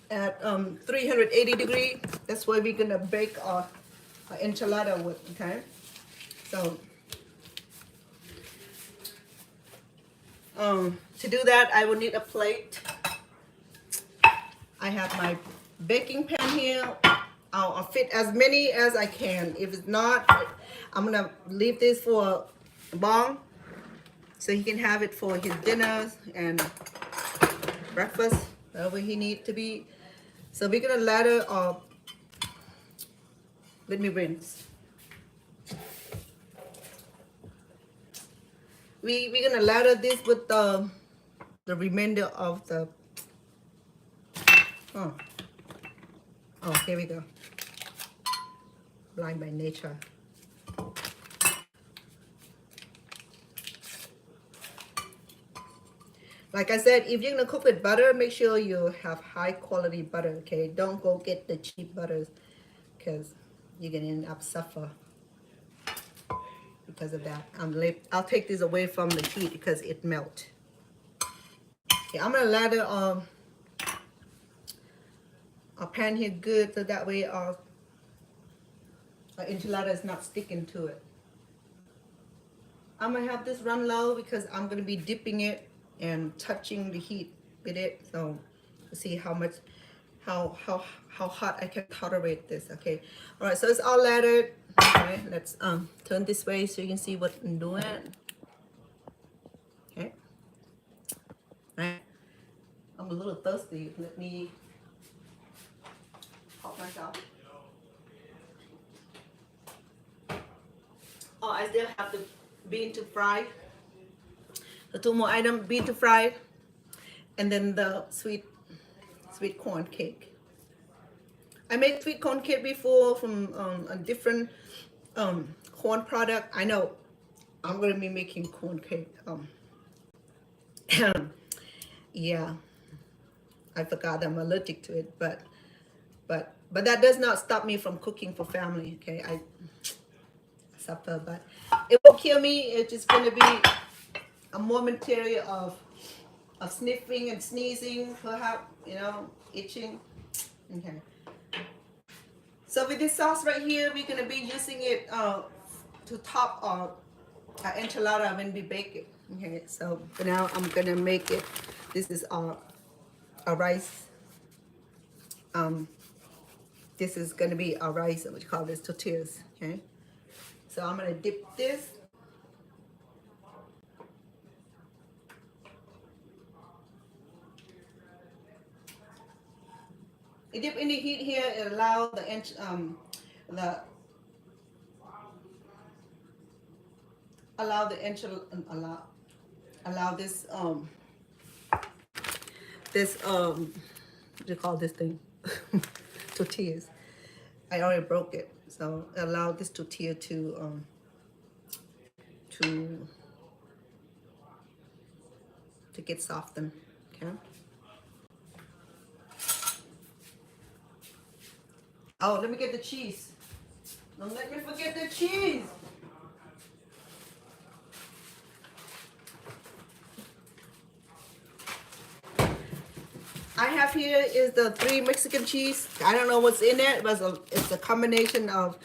Speaker 1: at 380 degree. That's where we're gonna bake our enchilada with, okay? So to do that, I will need a plate. I have my baking pan here. I'll fit as many as I can. If it's not, I'm gonna leave this for Bong, so he can have it for his dinners and breakfast, whatever he needs to be. So we're gonna ladder up. Let me rinse. We're gonna ladder this with the remainder of the. Oh, here we go. Blind by nature. Like I said, if you're gonna cook with butter, make sure you have high quality butter, okay? Don't go get the cheap butters, because you're gonna end up suffer because of that. I'll take this away from the heat because it melt. Okay, I'm gonna ladder our pan here good, so that way our enchilada is not sticking to it. I'm gonna have this run low because I'm gonna be dipping it and touching the heat with it, so see how hot I can tolerate this. Okay, all right, so it's all laddered. Okay, let's turn this way so you can see what I'm doing. Okay, all right, I'm a little thirsty. Let me help myself. Oh, I still have the bean to fry. The two more items, bean to fry, and then the sweet corn cake. I made sweet corn cake before from a different corn product. I know I'm gonna be making corn cake. Yeah, I forgot I'm allergic to it, but that does not stop me from cooking for family. Okay, I suffer, but it won't kill me. It's just gonna be a momentary of sniffing and sneezing, perhaps, you know, itching. Okay. So with this sauce right here, we're gonna be using it to top our enchilada when we bake it. Okay. So for now, I'm gonna make it. This is our rice. This is gonna be our rice. What you call this, tortillas. Okay. So I'm gonna dip this. You dip in the heat here, it allows the what do you call this thing? Tortillas. I already broke it, so allow this tortilla to get softened. Okay. Oh, let me get the cheese. Don't let me forget the cheese. I have here is the 3 Mexican cheese. I don't know what's in it, but it's a combination of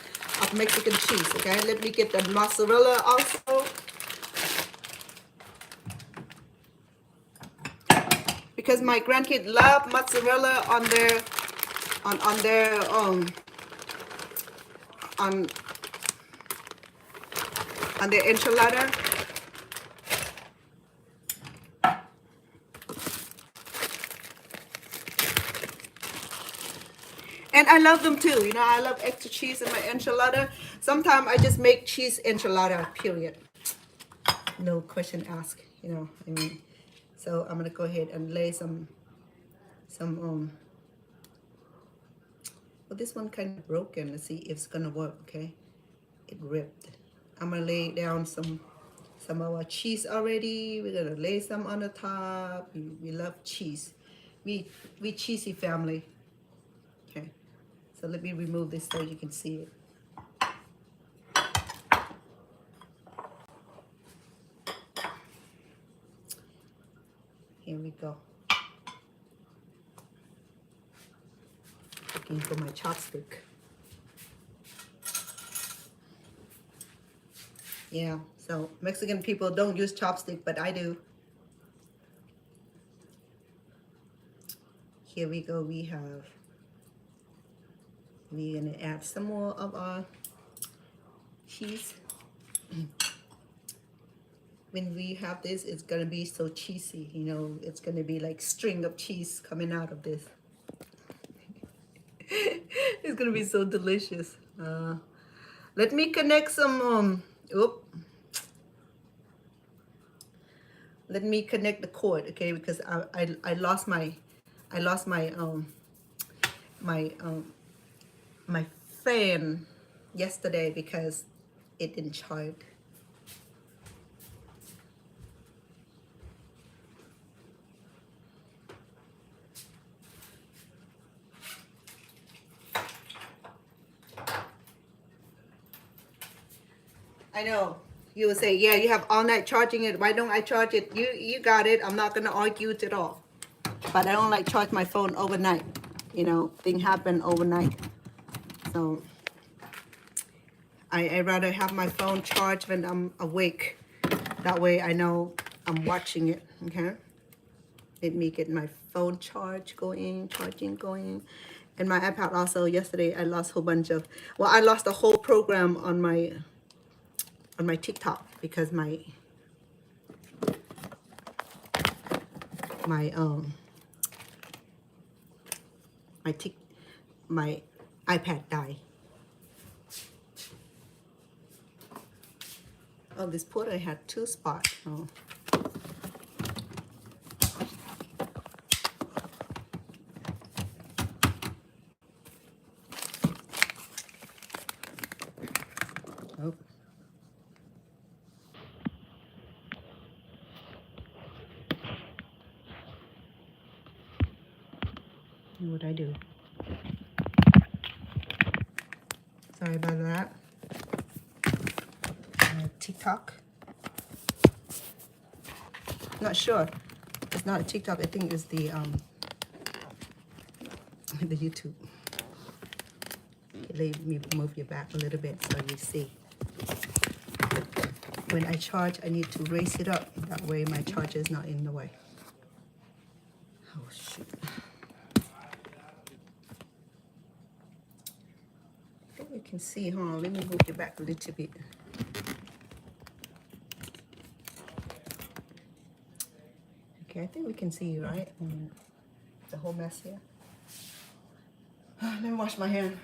Speaker 1: Mexican cheese. Okay, let me get the mozzarella also. Because my grandkids love mozzarella on their enchilada. And I love them too. You know, I love extra cheese in my enchilada. Sometimes I just make cheese enchilada, period. No question asked, you know, I mean. So I'm gonna go ahead and lay some well, this one kind of broken. Let's see if it's gonna work. Okay, it ripped. I'm gonna lay down some of our cheese already. We're gonna lay some on the top. We love cheese. We cheesy family. Okay, so let me remove this so you can see it. Here we go. Looking for my chopstick. Yeah, so Mexican people don't use chopstick, but I do. Here we go. We're gonna add some more of our cheese. When we have this, it's gonna be so cheesy, you know, it's gonna be like string of cheese coming out of this. It's gonna be so delicious. Let me connect some let me connect the cord, okay, because I lost my my fan yesterday because it didn't charge. I know. You would say, yeah, you have all night charging it. Why don't I charge it? You got it. I'm not going to argue it at all. But I don't like charge my phone overnight. You know, things happen overnight. So I rather have my phone charged when I'm awake. That way I know I'm watching it, okay? Let me get my phone charge going, charging going. And my iPad also, yesterday I lost a whole bunch of, well, I lost the whole program on my TikTok because my iPad died. Oh, this porter had 2 spots. Oh. Oh. What I do? Sorry about that. TikTok. Not sure. It's not a TikTok. I think it's the the YouTube. Let me move you back a little bit so you see. When I charge, I need to raise it up. That way my charger is not in the way. Oh, shoot. I think you can see, huh? Let me move you back a little bit. Okay, I think we can see you, right? The whole mess here. Let me wash my hand.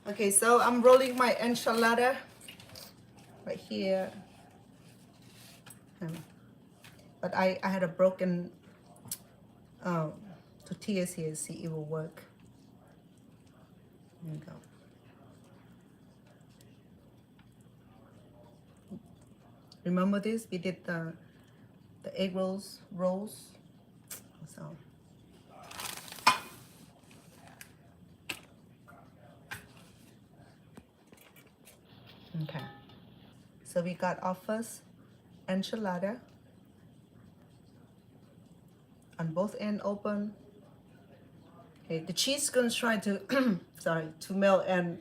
Speaker 1: Okay, so I'm rolling my enchilada right here. But I had a broken tortillas here. See, it will work. There you go. Remember this? We did the egg rolls. So. Okay. So we got our first enchilada. On both ends open. Okay, the cheese is gonna try to to melt and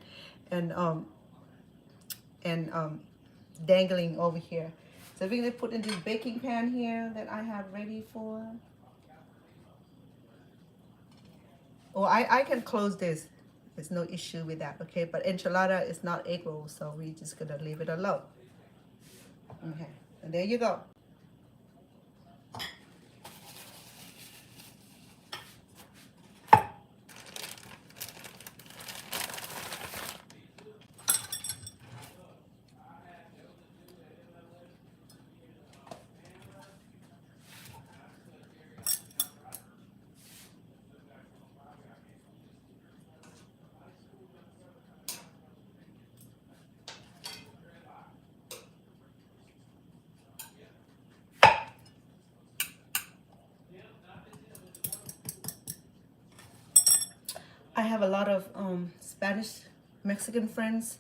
Speaker 1: dangling over here. So we're gonna put in this baking pan here that I have ready for. Or I can close this. There's no issue with that, okay? But enchilada is not egg roll, so we're just gonna leave it alone. Okay, and there you go. I have a lot of Spanish Mexican friends.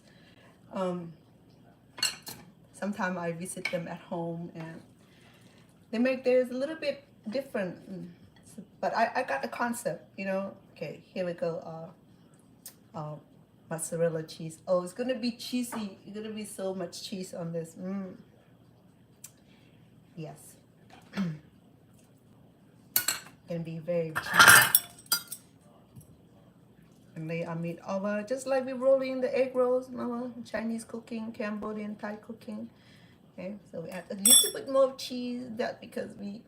Speaker 1: Sometimes I visit them at home and they make theirs a little bit different. But I got the concept, you know. Okay, here we go. Mozzarella cheese. Oh, it's gonna be cheesy. It's gonna be so much cheese on this. Yes. Gonna be very cheesy. And lay our meat over, just like we rolling the egg rolls, Chinese cooking, Cambodian, Thai cooking. Okay, so we add a little bit more cheese. That because we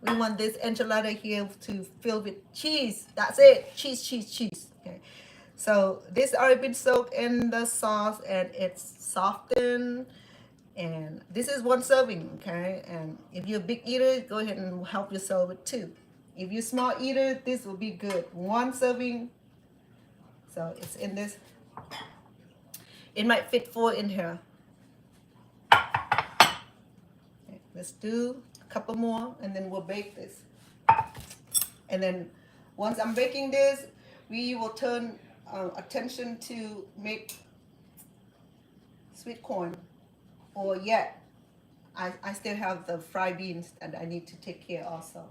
Speaker 1: want this enchilada here to fill with cheese. That's it. Cheese, cheese, cheese. Okay. So this already been soaked in the sauce and it's softened. And this is one serving, okay? And if you're a big eater, go ahead and help yourself with two. If you're a small eater, this will be good. One serving. So it's in this. It might fit 4 in here. Okay, let's do a couple more and then we'll bake this. And then once I'm baking this, we will turn attention to make sweet corn. Or yet, I still have the fried beans that I need to take care also.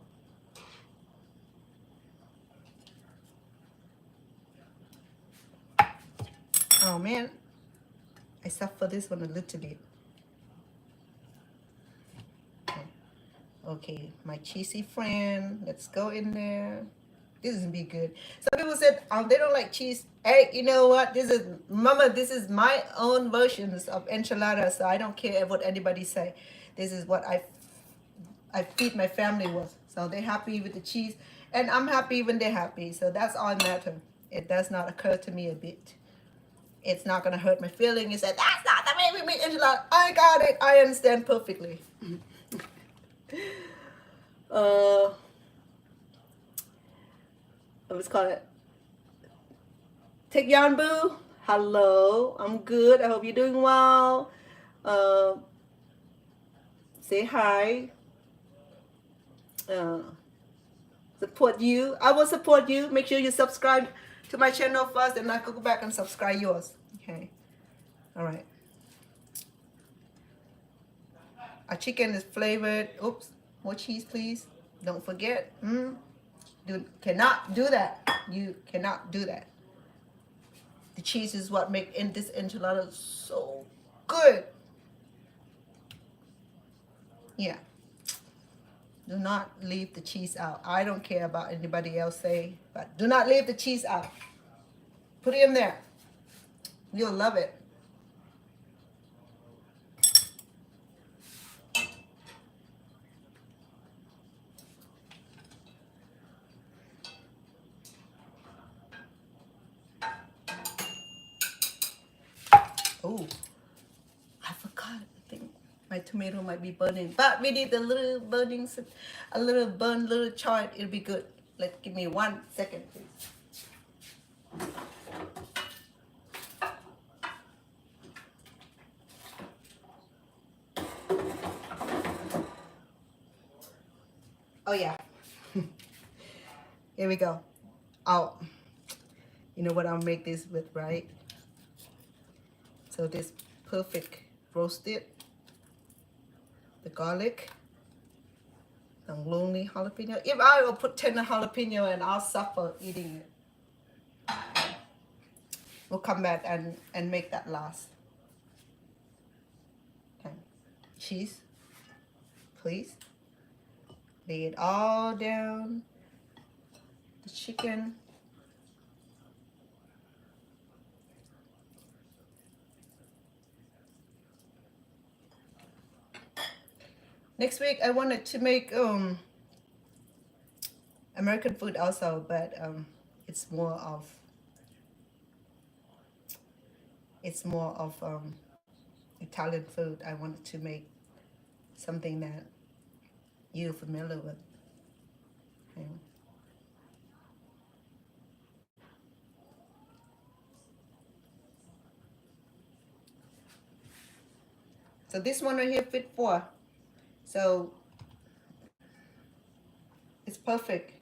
Speaker 1: Oh man, I suffer this one a little bit. Okay, my cheesy friend, let's go in there. This is gonna be good. Some people said they don't like cheese. Hey, you know what? This is Mama. This is my own versions of enchiladas, so I don't care what anybody say. This is what I feed my family with. So they're happy with the cheese, and I'm happy when they're happy. So that's all that matters. It does not occur to me a bit. It's not gonna hurt my feeling. You said that's not the way we make enchilada. I got it. I understand perfectly. Let's call it Take Yan Boo. Hello, I'm good. I hope you're doing well. Say hi. Support you. I will support you. Make sure you subscribe to my channel first, and I could go back and subscribe yours. Okay. All right. Our chicken is flavored. Oops. More cheese, please. Don't forget. Cannot do that. You cannot do that. The cheese is what makes this enchilada so good. Yeah. Do not leave the cheese out. I don't care about anybody else say, but do not leave the cheese out. Put it in there. You'll love it. Oh, I forgot. I think my tomato might be burning, but we need a little burning, a little burn, little charred. It'll be good. Give me 1 second, please. Oh yeah. Here we go. Oh, you know what I'll make this with, right? So this perfect roasted, the garlic, the lonely jalapeno. If I will put 10 jalapeno and I'll suffer eating it. We'll come back and make that last. Okay. Cheese, please. Lay it all down. The chicken. Next week I wanted to make American food also, but it's more of Italian food. I wanted to make something that you're familiar with. Okay. So this one right here fit 4. So it's perfect.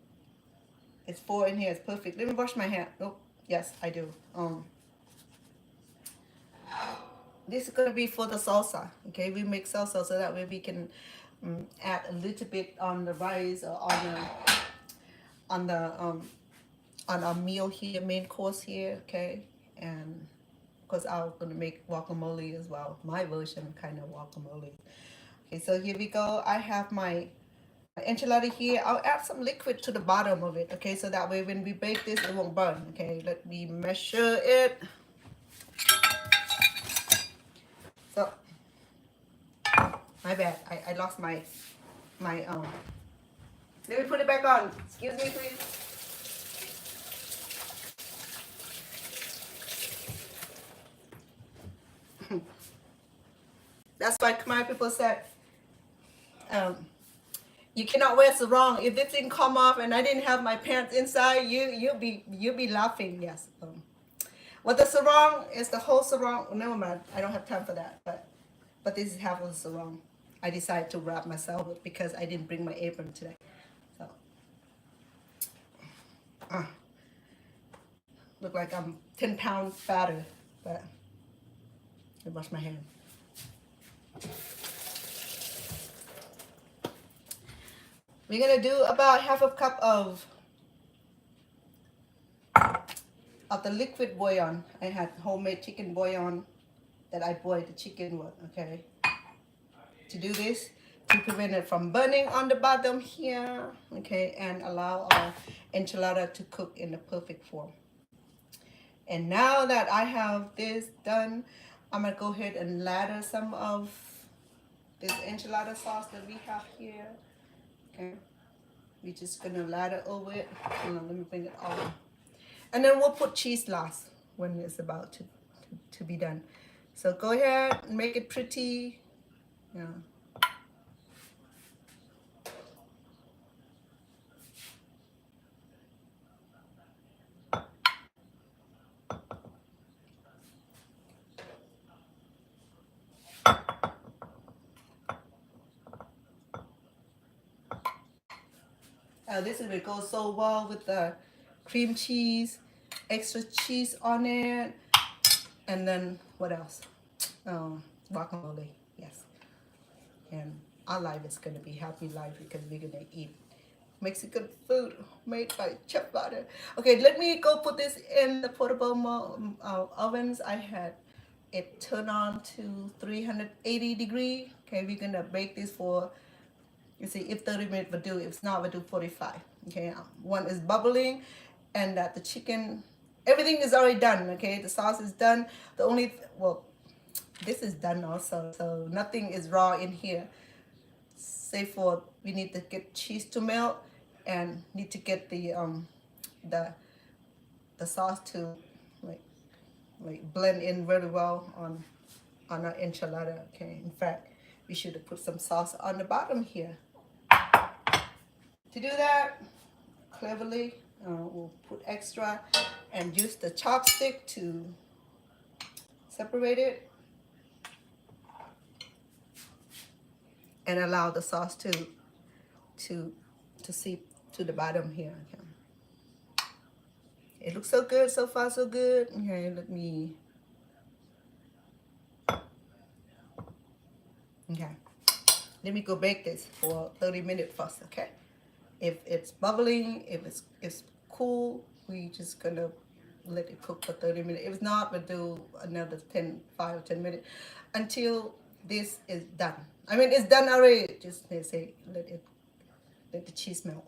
Speaker 1: It's 4 in here. It's perfect. Let me wash my hand. Oh, yes, I do. This is gonna be for the salsa. Okay, we make salsa so that way we can add a little bit on the rice or on the on our meal here, main course here. Okay, and because I'm gonna make guacamole as well. My version kind of guacamole. Okay, so here we go. I have my enchilada here. I'll add some liquid to the bottom of it. Okay, so that way when we bake this, it won't burn. Okay, let me measure it. So, my bad. I lost my let me put it back on. Excuse me, please. That's why Khmer people said, you cannot wear sarong. If this didn't come off and I didn't have my pants inside, you'll be laughing. Yes. Well, the sarong is the whole sarong. Oh, never mind. I don't have time for that. But this is half of the sarong. I decided to wrap myself up because I didn't bring my apron today. So, look like I'm 10 pounds fatter. But I wash my hand. We're gonna do about half a cup of the liquid bouillon. I had homemade chicken bouillon that I boiled the chicken with. Okay. To do this, to prevent it from burning on the bottom here. Okay, and allow our enchilada to cook in the perfect form. And now that I have this done, I'm gonna go ahead and lather some of this enchilada sauce that we have here. Okay, we're just gonna lather over it. Hold on, let me bring it over. And then we'll put cheese last when it's about to be done. So go ahead and make it pretty. Yeah. This is it goes so well with the cream cheese, extra cheese on it, and then what else? Guacamole, yes. And our life is gonna be happy life because we're gonna eat Mexican food made by Chef Butter. Okay, let me go put this in the portable ovens. I had it turned on to 380 degree. Okay, we're gonna bake this for, you see, if 30 minutes will do, if not, we'll do 45. Okay, one is bubbling, and that the chicken, everything is already done. Okay, the sauce is done. The only, well, this is done also, so nothing is raw in here. Save for, we need to get cheese to melt, and need to get the sauce to like blend in very well on our enchilada. Okay, in fact, we should have put some sauce on the bottom here. To do that, cleverly, we'll put extra and use the chopstick to separate it and allow the sauce to seep to the bottom here. Okay. It looks so good, so far so good. Okay, let me. Okay, let me go bake this for 30 minutes first. Okay. If it's bubbling, if it's cool, we just gonna let it cook for 30 minutes. If it's not, we'll do another 5 or 10 minutes until this is done. I mean, it's done already. Just say let the cheese melt.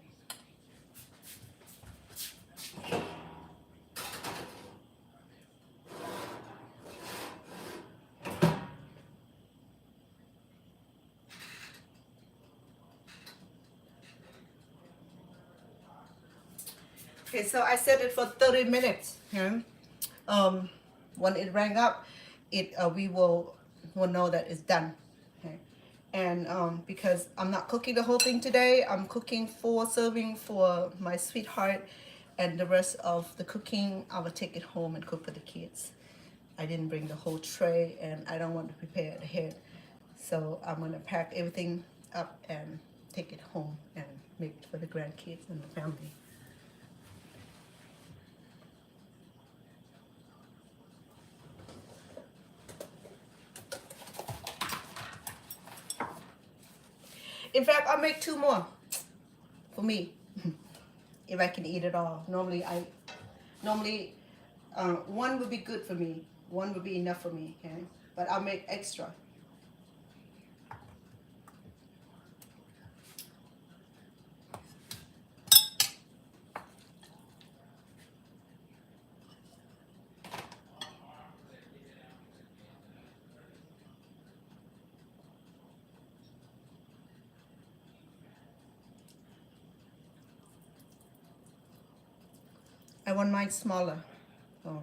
Speaker 1: Okay, so I set it for 30 minutes. Okay? When it rang up, we will know that it's done. Okay? And because I'm not cooking the whole thing today, I'm cooking 4 servings for my sweetheart, and the rest of the cooking I will take it home and cook for the kids. I didn't bring the whole tray, and I don't want to prepare it ahead, so I'm gonna pack everything up and take it home and make it for the grandkids and the family. In fact, I'll make 2 more for me if I can eat it all. Normally, one would be good for me. One would be enough for me. Okay, but I'll make extra. I want mine smaller. Oh.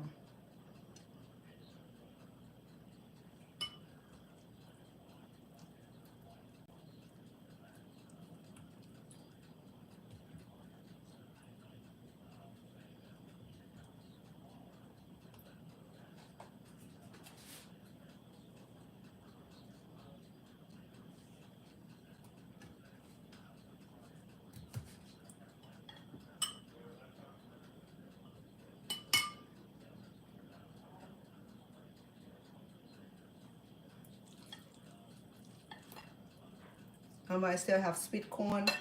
Speaker 1: I still have sweet cornbread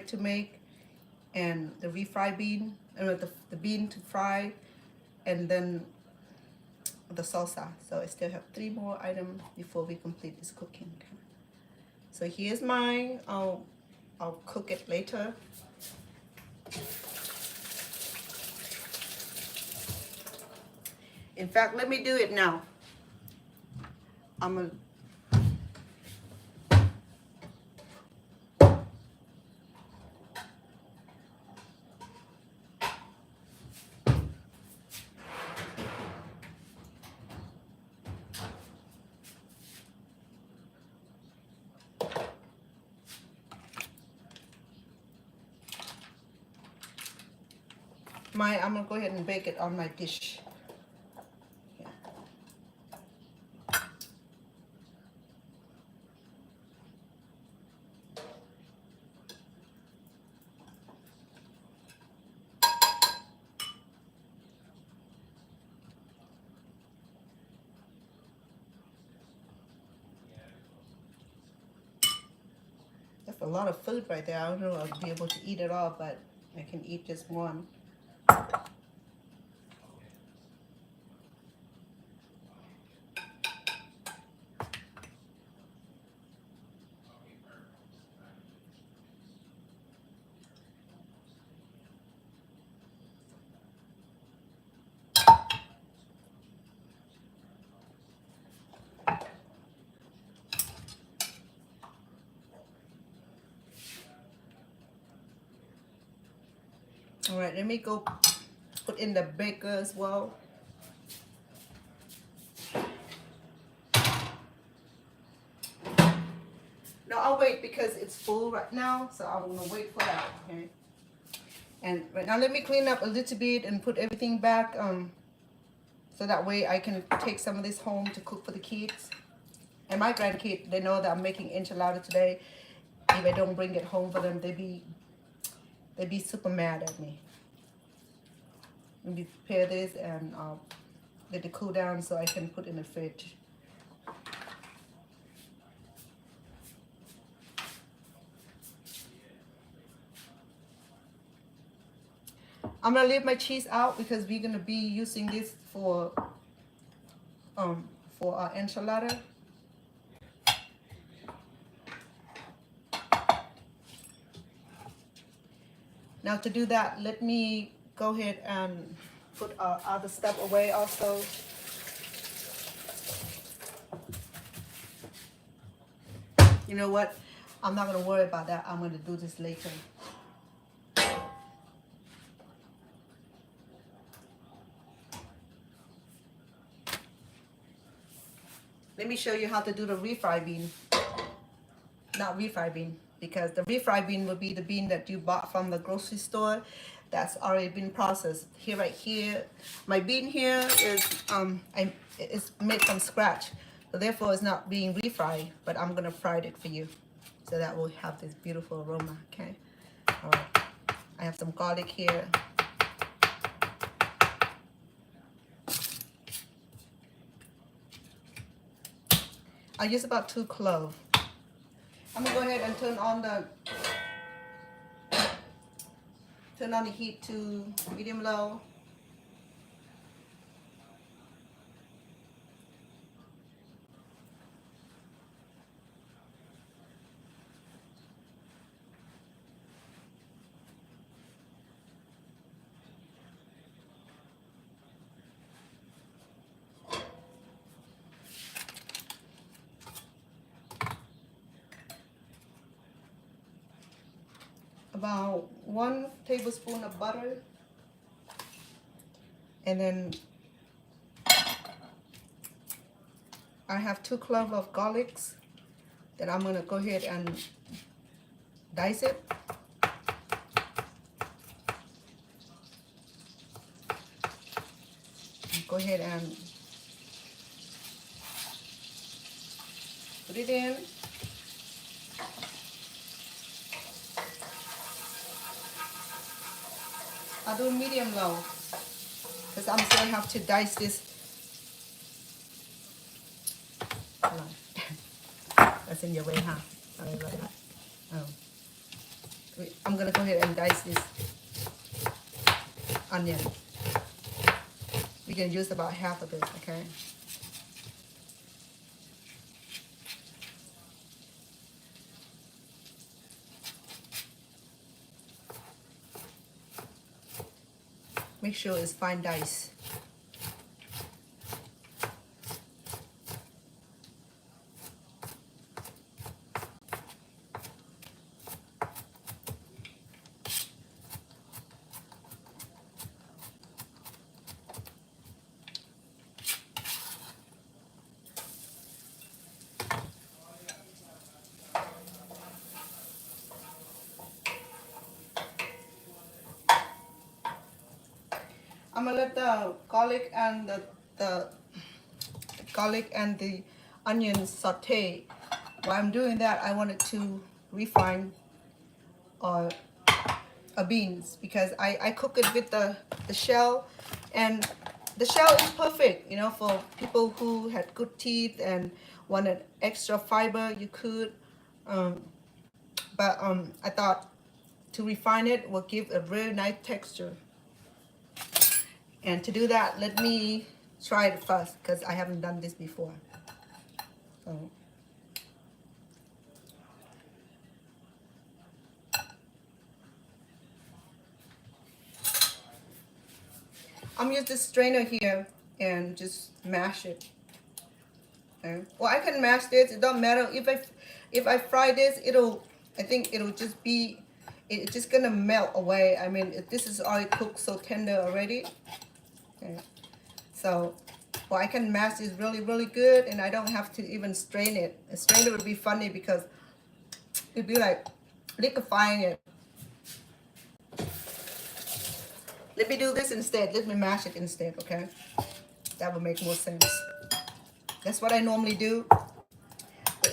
Speaker 1: to make, and the refried bean, the bean to fry, and then the salsa. So I still have 3 more items before we complete this cooking. So here's mine. I'll cook it later. In fact, let me do it now. I'm gonna I'm gonna go ahead and bake it on my dish. Yeah. That's a lot of food right there. I don't know if I'll be able to eat it all, but I can eat just one. All right, let me go put in the baker as well. No, I'll wait because it's full right now, so I'm gonna wait for that. Okay. And right now, let me clean up a little bit and put everything back, so that way I can take some of this home to cook for the kids. And my grandkids, they know that I'm making enchilada today. If I don't bring it home for them, they be super mad at me. Let me prepare this and let it cool down so I can put in the fridge. I'm gonna leave my cheese out because we're gonna be using this for our enchilada. Now to do that, let me go ahead and put our other stuff away also. You know what? I'm not gonna worry about that. I'm gonna do this later. Let me show you how to do the refried bean. Not refried bean, because the refried bean will be the bean that you bought from the grocery store that's already been processed. Here, right here, my bean here is it's made from scratch, so therefore it's not being refried, but I'm gonna fry it for you so that will have this beautiful aroma. Okay, all right, I have some garlic here. I use about 2 cloves. I'm gonna go ahead and turn on the heat to medium low. About 1 tablespoon of butter, and then I have 2 cloves of garlic that I'm gonna go ahead and dice it. Go ahead and put it in. I'll do medium low because I'm still have to dice this. Hold on. That's in your way, huh? Sorry about that. Oh. I'm gonna go ahead and dice this onion. We can use about half of it, okay? Make sure it's fine dice. I'm gonna let the garlic and the garlic and the onions saute. While I'm doing that, I wanted to refine beans because I cook it with the shell, and the shell is perfect, you know, for people who had good teeth and wanted extra fiber. You could, but I thought to refine it will give a very nice texture. And to do that, let me try it first because I haven't done this before. So. I'm using this strainer here and just mash it. Okay. Well, I can mash this. It don't matter if I fry this. I think it'll just be. It's just gonna melt away. I mean, this is already cooked so tender already. Okay. So, well, I can mash this really good, and I don't have to even strain it. A strainer would be funny because it'd be like liquefying it. Let me do this instead. Let me mash it instead, okay? That would make more sense. That's what I normally do.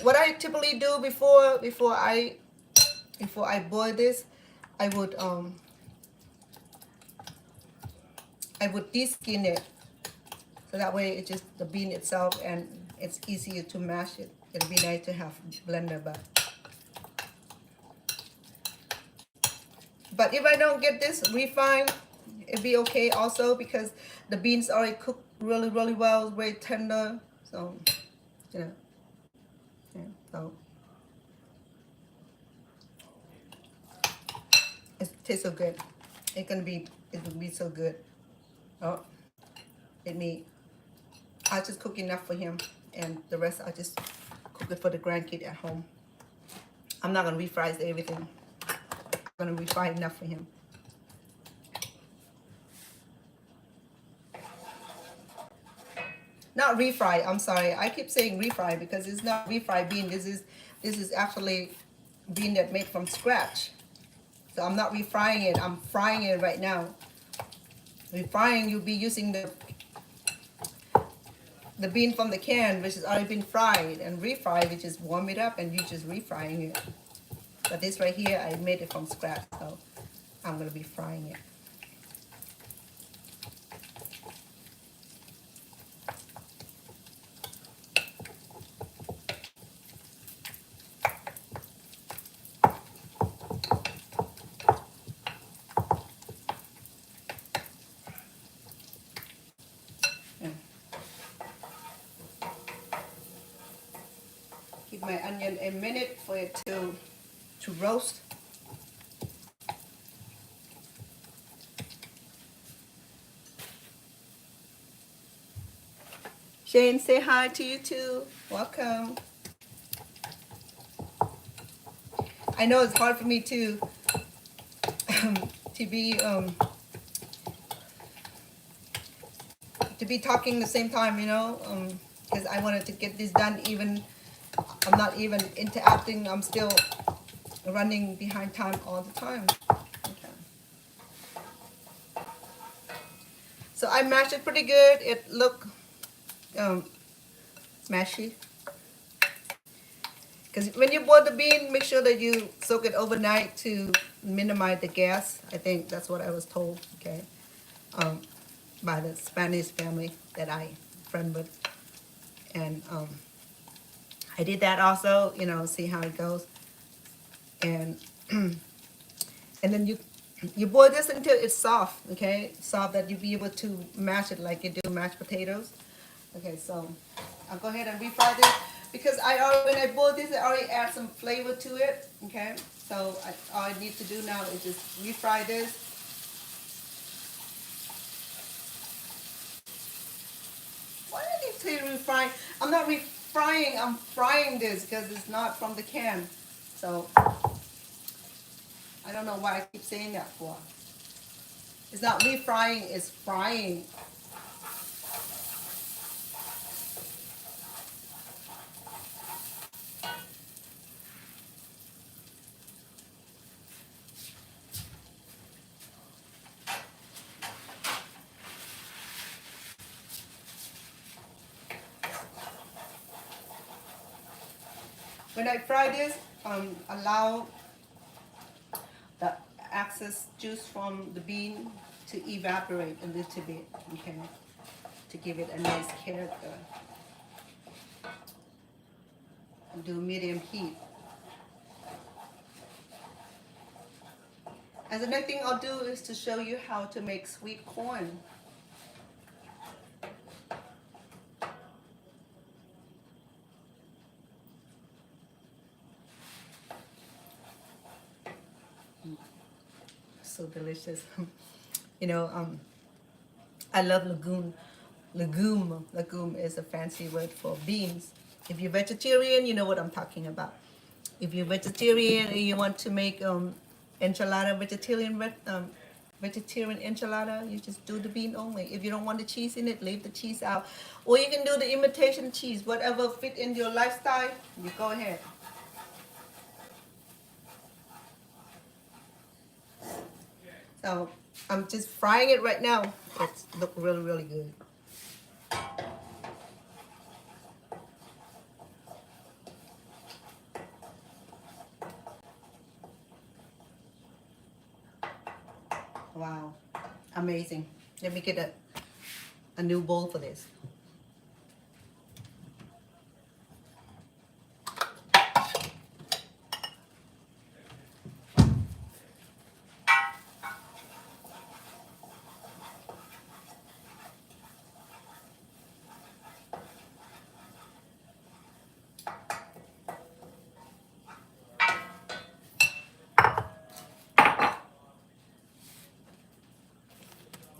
Speaker 1: What I typically do before I boil this, I would de-skin it, so that way it's just the bean itself and it's easier to mash it. It'll be nice to have blender, but if I don't get this refined, it'd be okay also because the beans already cooked really well. It's very tender, so you know. Yeah, so it tastes so good. It will be so good. Oh, I'll just cook enough for him, and the rest I'll just cook it for the grandkid at home. I'm not gonna refry everything. I'm gonna refry enough for him. Not refry, I'm sorry. I keep saying refry because it's not refried bean. This is actually bean that made from scratch. So I'm not refrying it, I'm frying it right now. Refrying, you'll be using the bean from the can, which has already been fried, and refried, which is warm it up and you just refrying it. But this right here, I made it from scratch, so I'm gonna be frying it. my onion a minute for it to roast. Shane, say hi to you too. Welcome. I know it's hard for me to be talking the same time, you know, because I wanted to get this done. Even I'm not even interacting. I'm still running behind time all the time. Okay. So I mashed it pretty good. It looked smashy. Because when you boil the bean, make sure that you soak it overnight to minimize the gas. I think that's what I was told, okay, by the Spanish family that I friend with. And I did that also, you know, see how it goes. And and then you boil this until it's soft, okay, soft that you be able to mash it like you do mashed potatoes. Okay, so I'll go ahead and refry this because when I boil this, I already add some flavor to it. Okay, so all I need to do now is just refry this. Why did you say refrying? I'm not refrying. I'm frying this because it's not from the can. So I don't know why I keep saying that for. It's not refrying. It's frying. When I fry this, allow the excess juice from the bean to evaporate a little bit, okay, to give it a nice character. And do medium heat. And the next thing I'll do is to show you how to make sweet corn. So delicious. You know, I love legume. Legume is a fancy word for beans. If you're vegetarian, you know what I'm talking about. If you're vegetarian and you want to make enchilada, vegetarian enchilada, you just do the bean only. If you don't want the cheese in it, leave the cheese out. Or you can do the imitation cheese, whatever fit in your lifestyle, you go ahead. So I'm just frying it right now. It's look really, really good. Wow, amazing. Let me get a new bowl for this.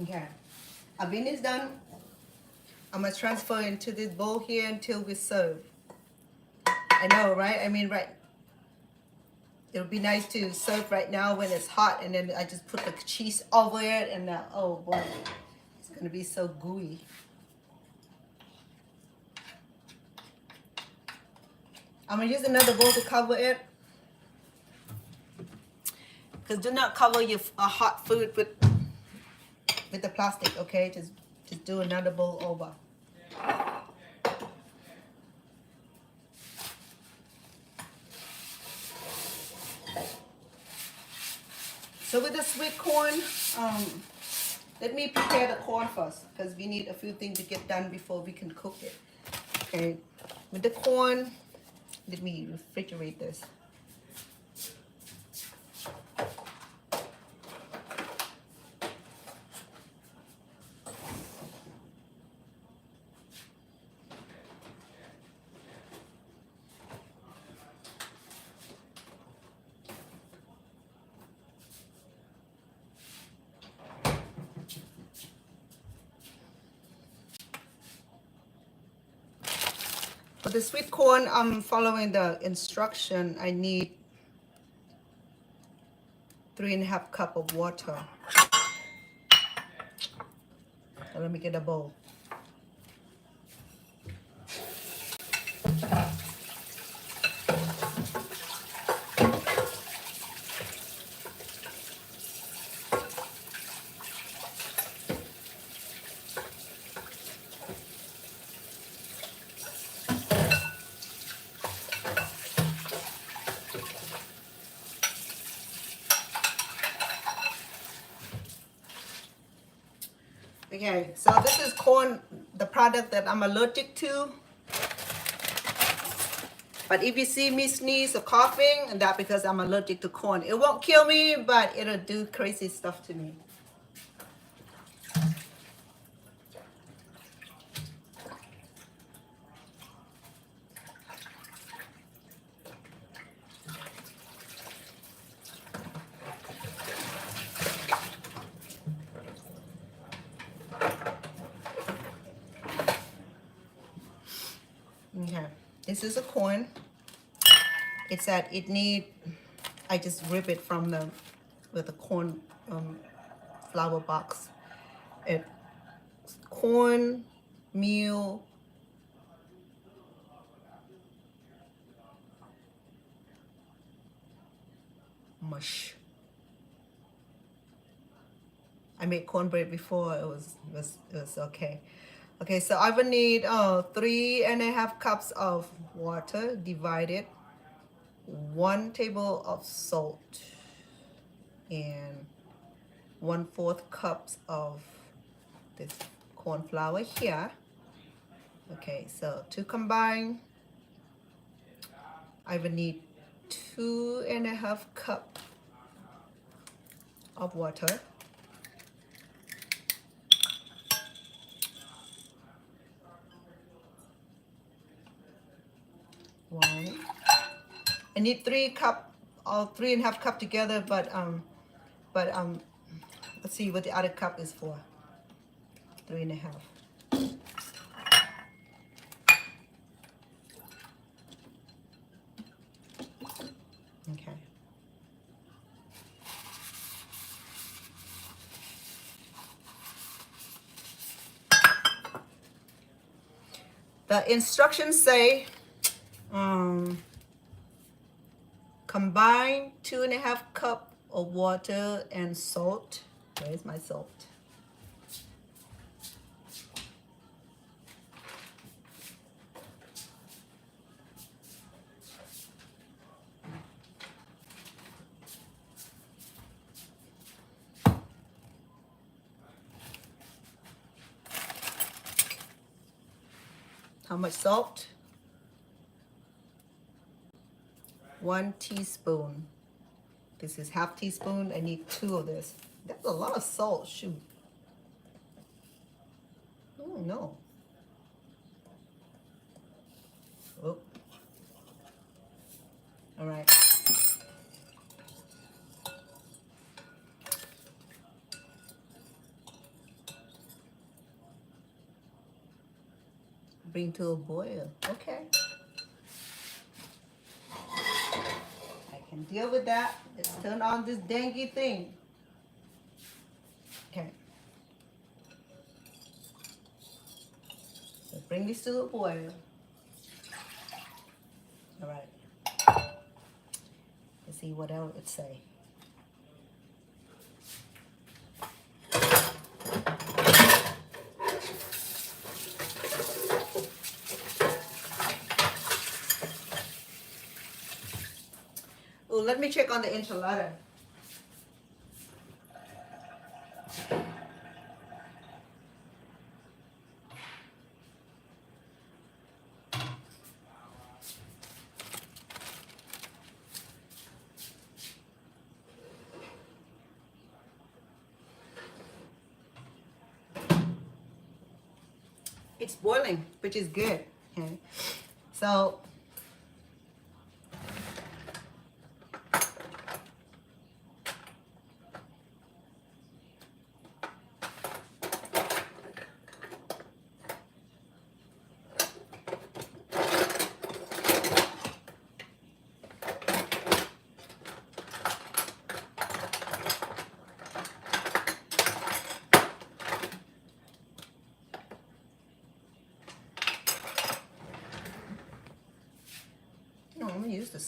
Speaker 1: Okay, our bean is done. I'm gonna transfer into this bowl here until we serve. I know, right? I mean, right. It would be nice to serve right now when it's hot, and then I just put the cheese over it, and oh boy, it's gonna be so gooey. I'm gonna use another bowl to cover it, because do not cover your hot food with the plastic, okay? Just do another bowl over. So with the sweet corn, let me prepare the corn first, because we need a few things to get done before we can cook it. Okay, with the corn, let me refrigerate this. For the sweet corn, I'm following the instruction. I need 3.5 cups of water. So let me get a bowl. Okay, so this is corn, the product that I'm allergic to. But if you see me sneeze or coughing, that's because I'm allergic to corn. It won't kill me, but it'll do crazy stuff to me. Okay, this is a corn. It's that it need, I just rip it from the, with the corn flour box. It corn meal mush. I made cornbread before. It was okay. Okay, so I will need 3.5 cups of water divided, 1 table of salt, and 1/4 cups of this corn flour here. Okay, so to combine, I will need 2.5 cups of water. One. I need 3 cup or 3.5 cup together, but let's see what the other cup is for. 3.5. Okay. The instructions say combine 2.5 cup of water and salt. Where's my salt? How much salt? 1 teaspoon. This is half teaspoon. I need 2 of this. That's a lot of salt. Shoot. Oh no. Oh. All right. Bring to a boil. Okay. I can deal with that. Let's turn on this dangy thing. Okay. So bring this to a boil. All right. Let's see what else it say. Oh, let me check on the enchilada. It's boiling, which is good. Okay. So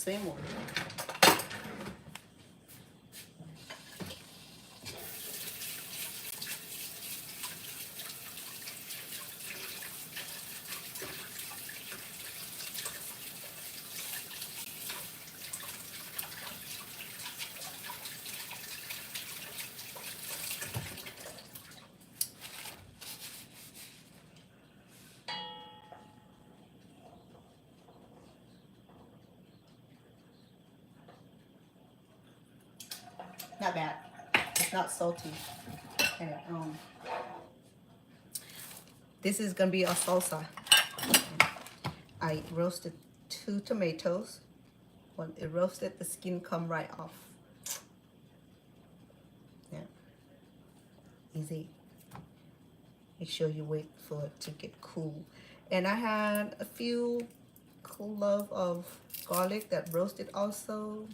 Speaker 1: same one. Not bad. It's not salty. Okay, this is gonna be a salsa. I roasted 2 tomatoes. When it roasted, the skin come right off. Yeah, easy. Make sure you wait for it to get cool. And I had a few cloves of garlic that roasted also.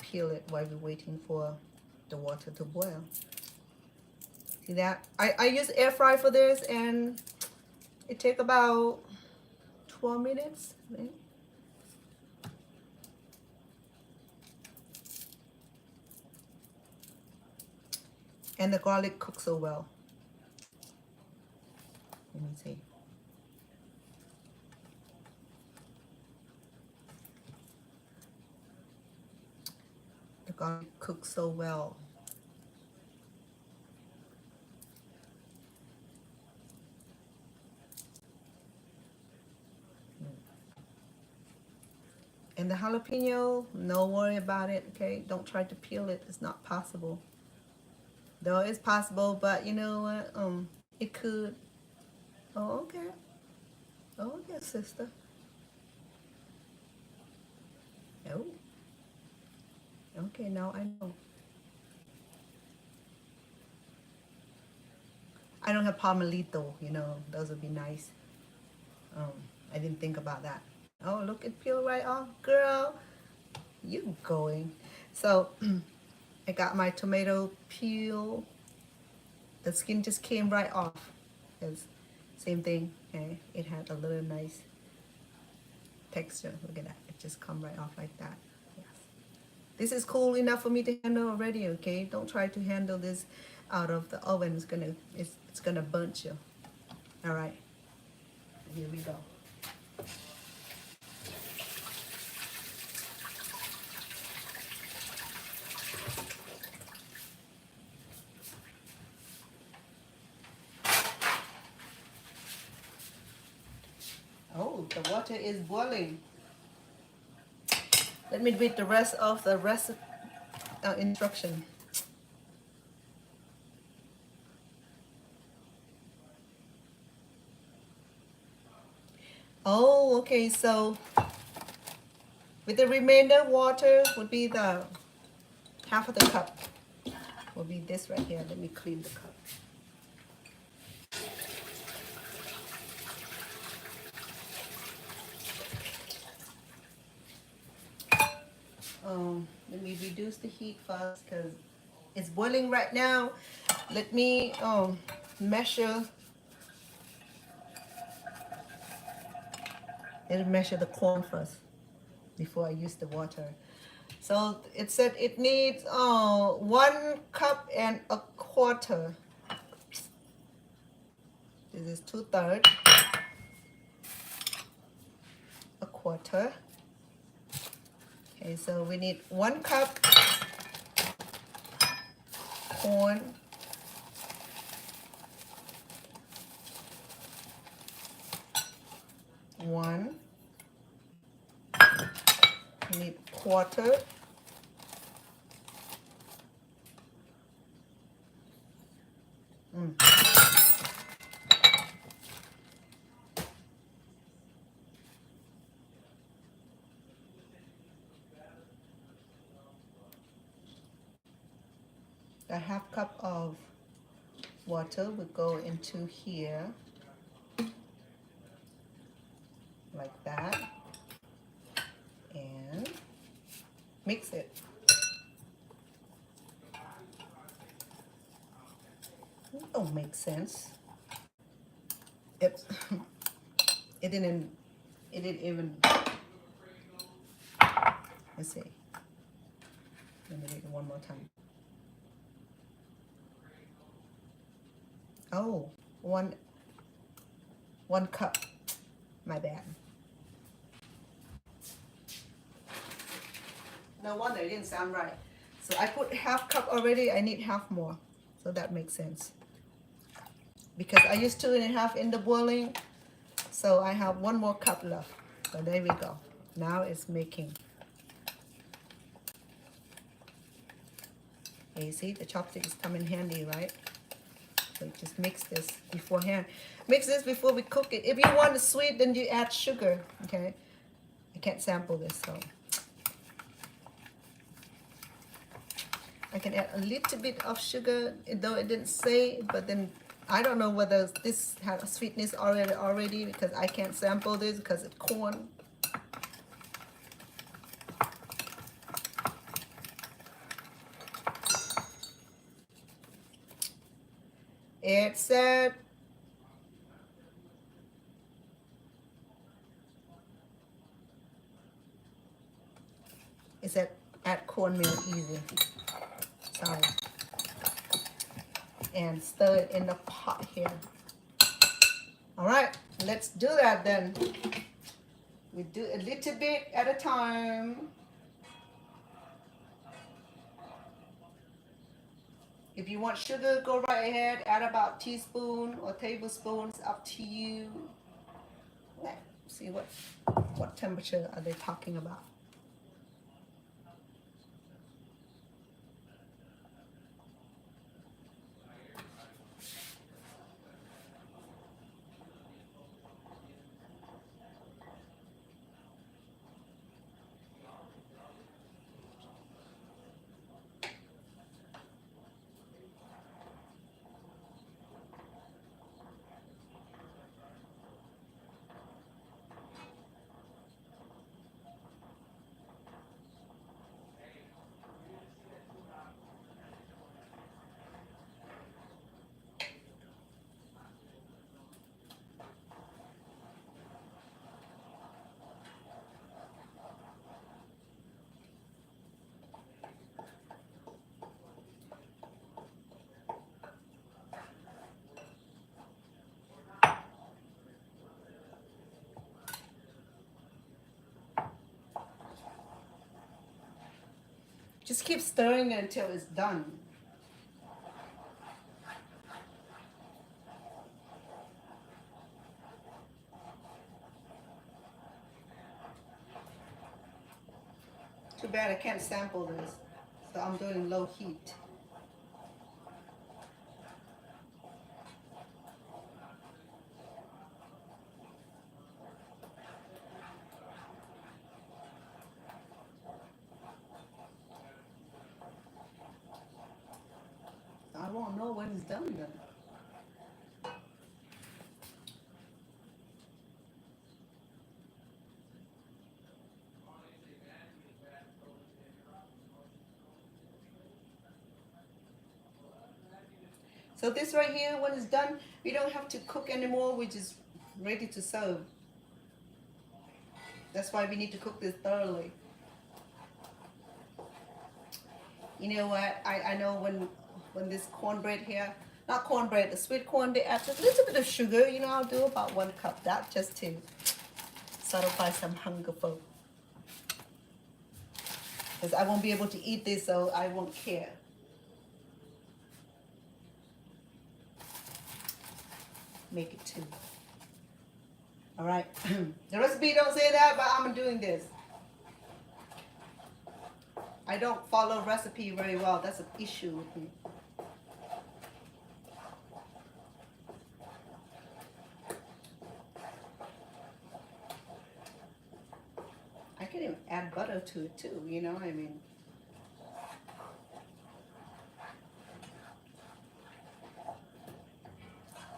Speaker 1: Peel it while we're waiting for the water to boil. See that? I use air fry for this, and it take about 12 minutes. Right? And the garlic cooks so well. Let me see. The garlic cooks so well. And the jalapeno, no worry about it, okay? Don't try to peel it. It's not possible. Though it's possible, but you know what? It could. Oh, okay. Oh, yes, sister. Oh. Okay, now I know. I don't have palmalito, you know. Those would be nice. I didn't think about that. Oh, look, it peeled right off. Girl, you going. So, I got my tomato peel. The skin just came right off. It's same thing. Okay? It had a little nice texture. Look at that. It just come right off like that. Yes. This is cool enough for me to handle already, okay? Don't try to handle this out of the oven. It's gonna burnt you. All right. Here we go. Oh, the water is boiling. Let me read the rest of the instruction. Oh, okay. So with the remainder water would be the half of the cup. Will be this right here. Let me clean the cup. Let me reduce the heat first because it's boiling right now. Let me measure. Let me measure the corn first before I use the water. So it said it needs 1 cup and a quarter. This is 2/3. A quarter. Okay, so we need 1 cup corn, 1. We need quarter. A half cup of water will go into here like that and mix it. It don't make sense. It didn't even, let's see. Let me read it one more time. Oh, one cup. My bad. No wonder it didn't sound right. So I put half cup already. I need half more. So that makes sense. Because I used 2.5 in the boiling. So I have 1 more cup left. So there we go. Now it's making. And you see the chopsticks come in handy, right? So just mix this beforehand. Mix this before we cook it. If you want it sweet, then you add sugar. Okay. I can't sample this, so I can add a little bit of sugar, though it didn't say, but then I don't know whether this has a sweetness already because I can't sample this because it's corn. It said add cornmeal easy. Sorry. And stir it in the pot here. All right, let's do that then. We do a little bit at a time. If you want sugar, go right ahead. Add about teaspoon or tablespoons, up to you. Let's see what temperature are they talking about. Just keep stirring it until it's done. Too bad I can't sample this, so I'm doing low heat. I won't know when it's done then. So this right here, when it's done, we don't have to cook anymore. We're just ready to serve. That's why we need to cook this thoroughly. You know what? I know when this cornbread here, not cornbread, the sweet corn, they add just a little bit of sugar. You know, I'll do about 1 cup. That just to satisfy some hunger folk. Because I won't be able to eat this, so I won't care. Make it 2. All right. The recipe don't say that, but I'm doing this. I don't follow recipe very well. That's an issue with me. I can even add butter to it too, you know what I mean?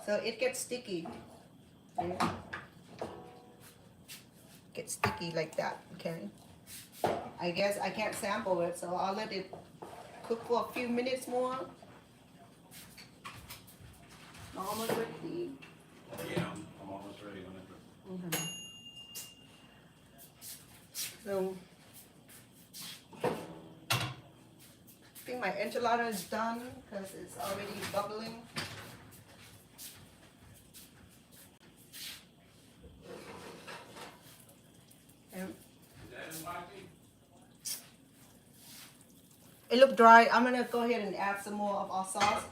Speaker 1: So it gets sticky. Yeah. Gets sticky like that, okay? I guess I can't sample it, so I'll let it cook for a few minutes more. Almost ready.
Speaker 2: Yeah, I'm almost ready whenever.
Speaker 1: Okay. So I think my enchilada is done because it's already bubbling. And it looked dry. I'm gonna go ahead and add some more of our sauce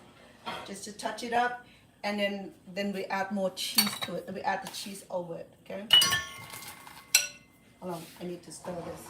Speaker 1: just to touch it up, and then we add more cheese to it. We add the cheese over it. Okay. Hold on, I need to stir this.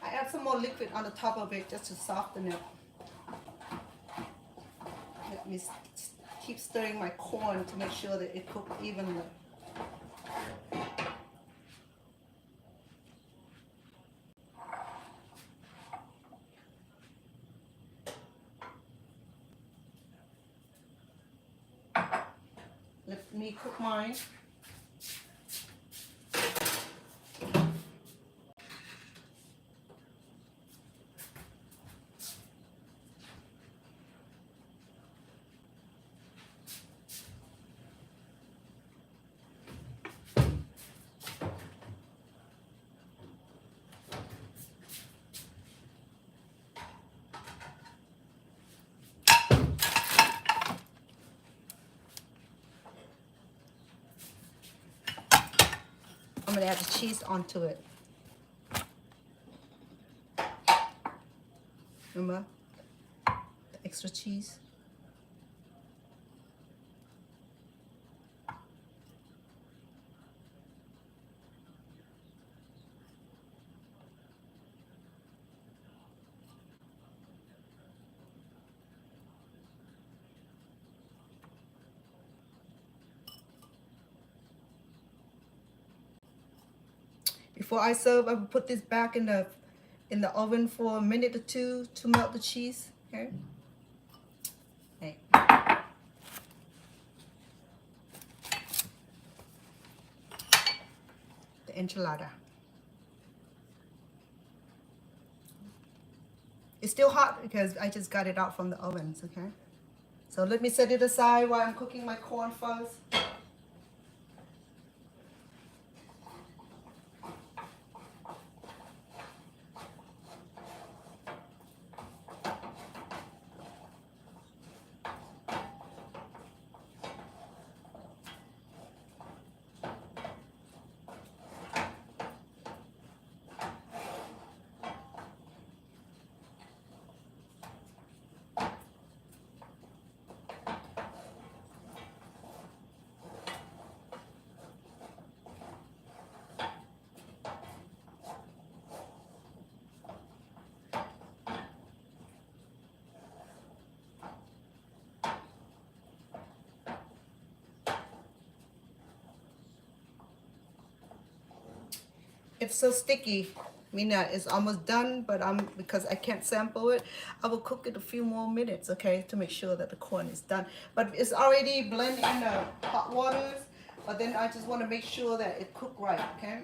Speaker 1: I add some more liquid on the top of it just to soften it. Let me keep stirring my corn to make sure that it cooks evenly. Let me cook mine. I'm gonna add the cheese onto it. Remember the extra cheese? Before I serve, I will put this back in the oven for a minute or two to melt the cheese. Okay. Okay. The enchilada. It's still hot because I just got it out from the ovens. Okay. So let me set it aside while I'm cooking my corn first. It's so sticky. Mina, it's almost done, but because I can't sample it, I will cook it a few more minutes, okay, to make sure that the corn is done. But it's already blended in the hot waters, but then I just want to make sure that it cooked right, okay?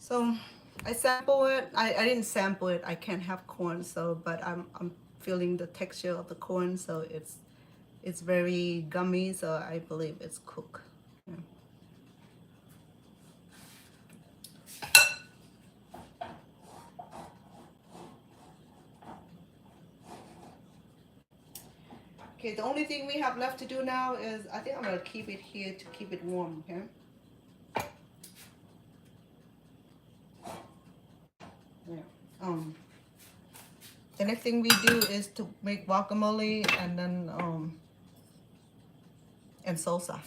Speaker 1: So I sample it. I didn't sample it. I can't have corn, so but I'm feeling the texture of the corn, so it's very gummy, so I believe it's cooked. Yeah. Okay, the only thing we have left to do now is I think I'm gonna keep it here to keep it warm, okay? Yeah. The next thing we do is to make guacamole and then and salsa.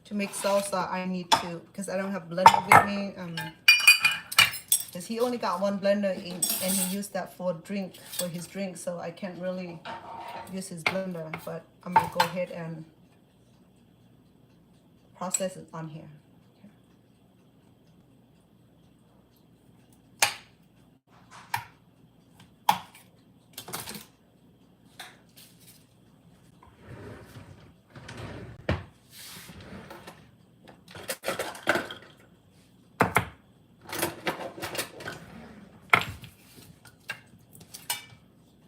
Speaker 1: To make salsa, I need to, because I don't have blender with me, because he only got one blender in, and he used that for his drink, so I can't really use his blender, but I'm gonna go ahead and process it on here.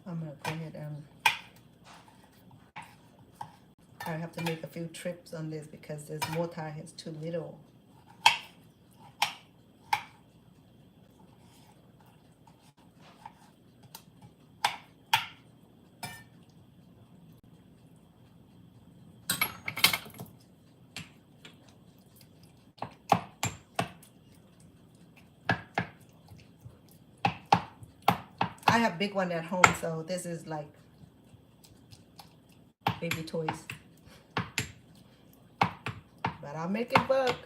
Speaker 1: I'm gonna go ahead and I have to make a few trips on this because this mortar is too little. I have big one at home, so this is like baby toys. But I'll make it work.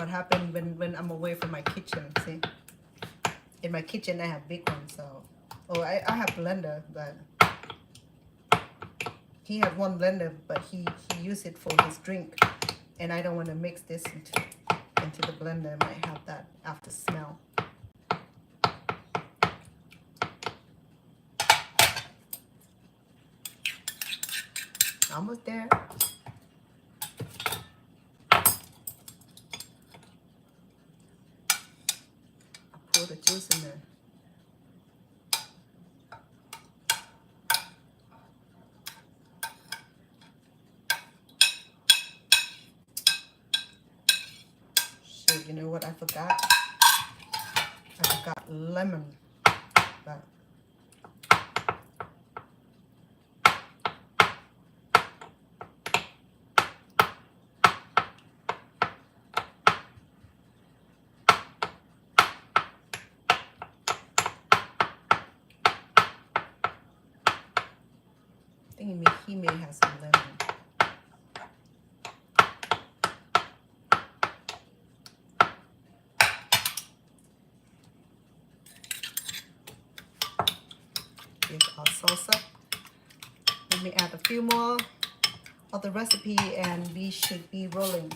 Speaker 1: what happened when I'm away from my kitchen. See, in my kitchen I have big ones, so I have blender, but he had one blender, but he used it for his drink, and I don't want to mix this into the blender. It might have that after smell. Almost there. Pour the juice in there. Shit, you know what I forgot? I forgot lemon. But I think he may have some lemon. Here's our salsa. Let me add a few more of the recipe and we should be rolling.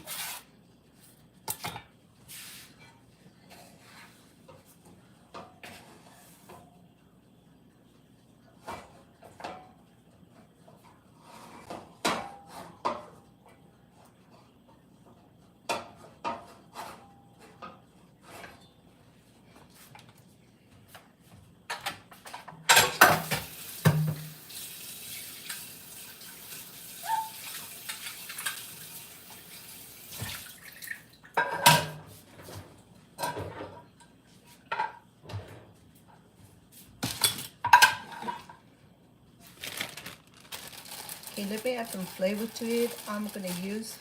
Speaker 1: Okay, let me add some flavor to it. I'm gonna use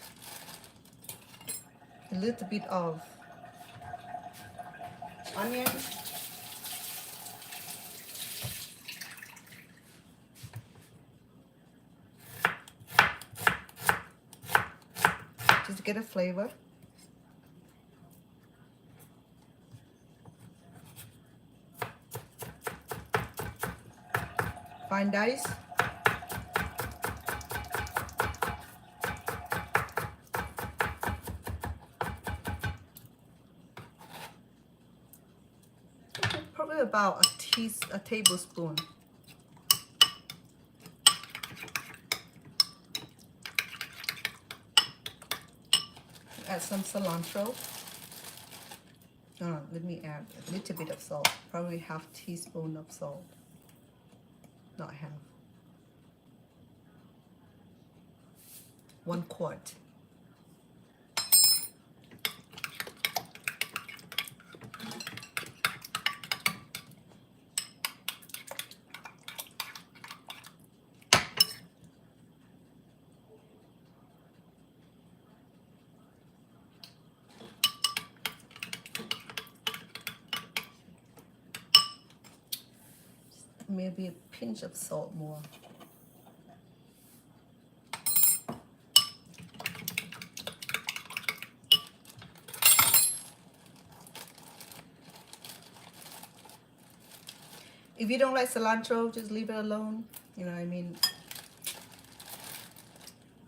Speaker 1: a little bit of onion. Just to get a flavor. Fine dice. Probably about a tablespoon. Add some cilantro. Let me add a little bit of salt. Probably half teaspoon of salt. Not half. 1 quart. Maybe a pinch of salt more. If you don't like cilantro, just leave it alone. You know what I mean?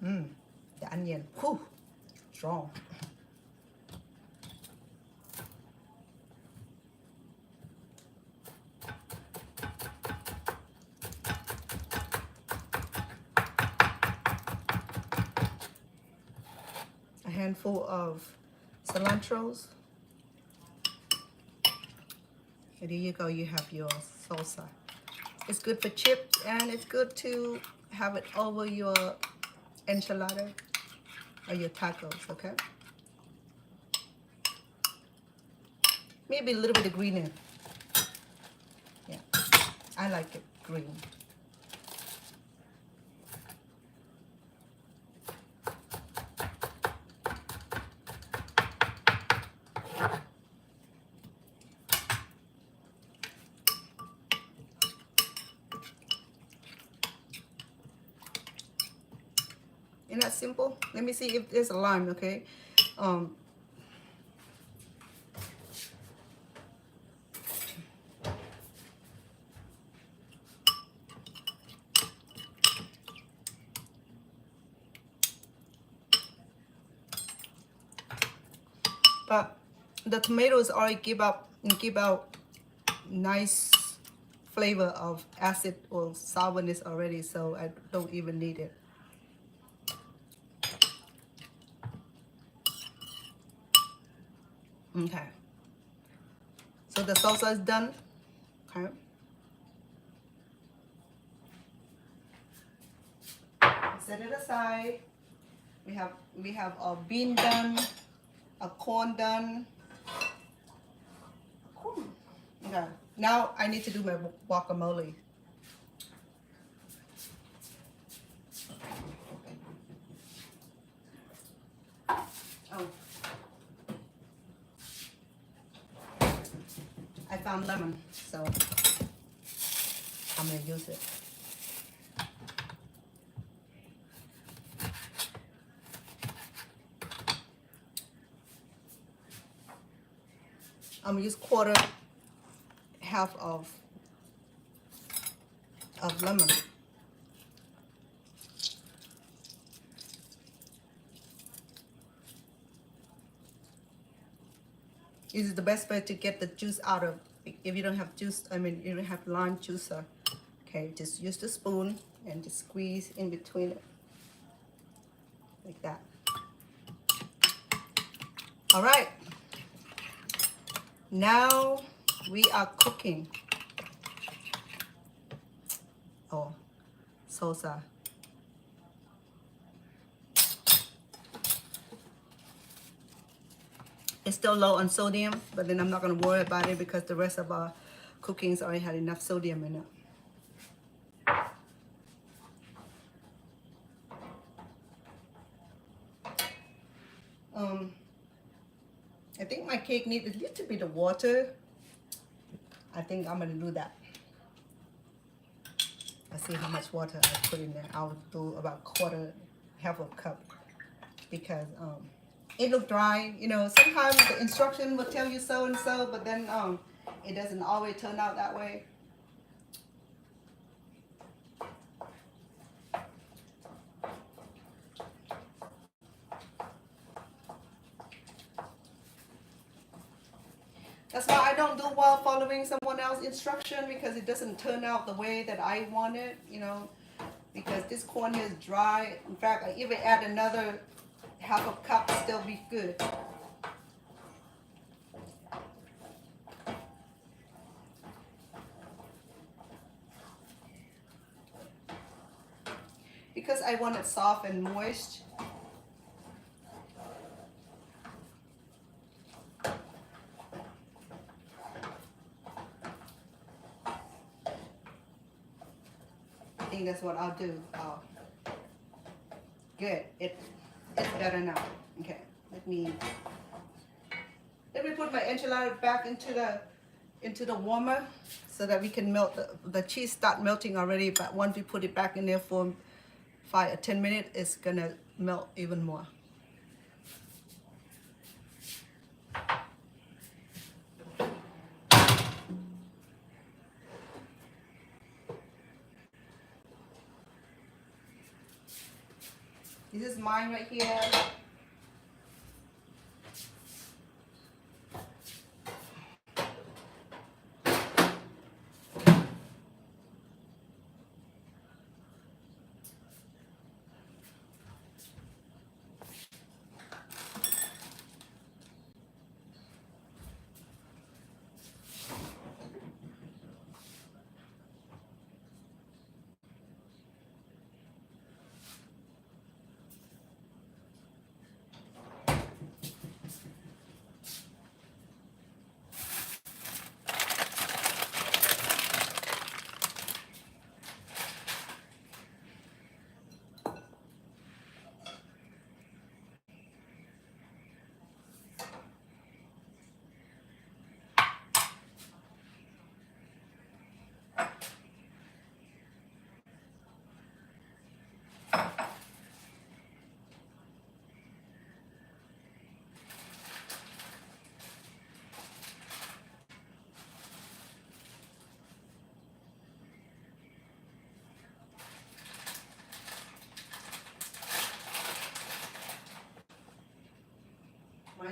Speaker 1: The onion, whew, strong. A handful of cilantros. And there you go, you have your salsa. It's good for chips and it's good to have it over your enchilada or your tacos, okay? Maybe a little bit of green in it. Yeah, I like it green. Isn't that simple? Let me see if there's a lime, okay? but the tomatoes already give out nice flavor of acid or sourness already, so I don't even need it. Okay, so the salsa is done. Okay, set it aside. We have a bean done, a corn done. Cool. Okay, now I need to do my guacamole. Oh, I found lemon, so I'm gonna use it. I'm gonna use half of lemon. This is the best way to get the juice out of. If you don't have juice, I mean, you don't have lime juicer. Okay, just use the spoon and just squeeze in between it, like that. All right. Now we are cooking. Oh, salsa. It's still low on sodium, but then I'm not going to worry about it because the rest of our cookings already had enough sodium in it. I think my cake needs a little bit of water. I think I'm going to do that. Let's see how much water I put in there. I'll do about half a cup, because it looked dry. You know, sometimes the instruction will tell you so and so, but then it doesn't always turn out that way. That's why I don't do well following someone else's instruction, because it doesn't turn out the way that I want it, you know, because this corn here is dry. In fact, I even add another half a cup, still be good. Because I want it soft and moist. I think that's what I'll do. Oh, good. It's better now. Okay, let me put my enchilada back into the warmer, so that we can melt the cheese. Start melting already, but once we put it back in there for 5 or 10 minutes, it's gonna melt even more. This is mine right here.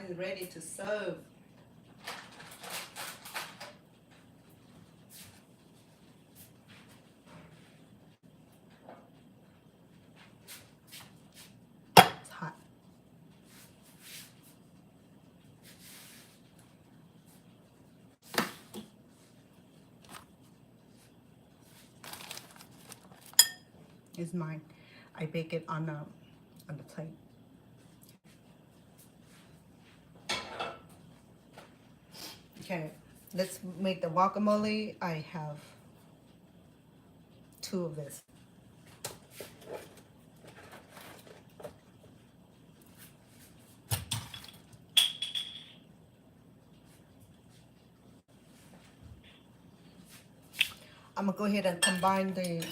Speaker 1: is ready to serve. It's hot. It's mine. I bake it on the plate. Okay, let's make the guacamole. I have 2 of this. I'm gonna go ahead and combine the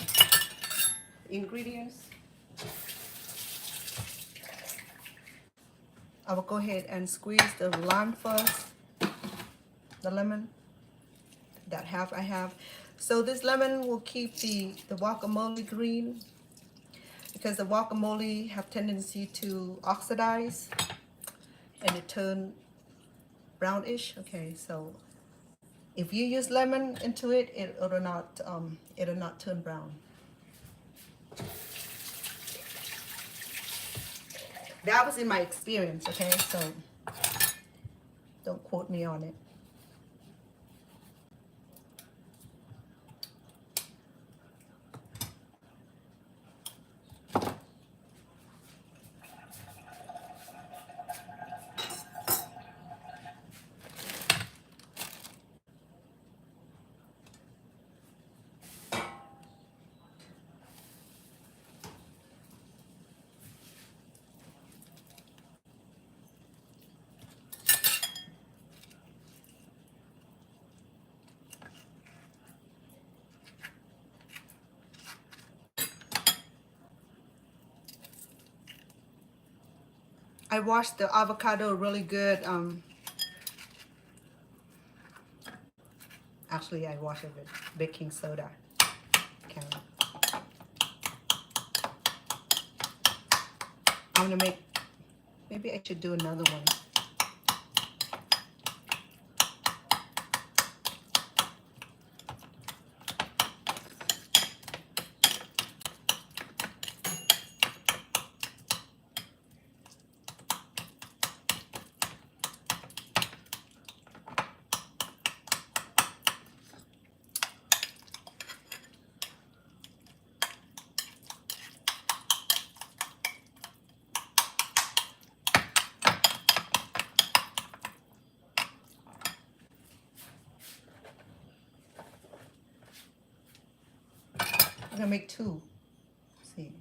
Speaker 1: ingredients. I will go ahead and squeeze the lime first, the lemon, that half I have. So this lemon will keep the guacamole green, because the guacamole have tendency to oxidize and it turn brownish. Okay, so if you use lemon into it, it'll not turn brown. That was in my experience, okay? So don't quote me on it. I washed the avocado really good. Actually, I washed it with baking soda. Okay. I'm gonna make, maybe I should do another one. I'm gonna make 2. Let's see.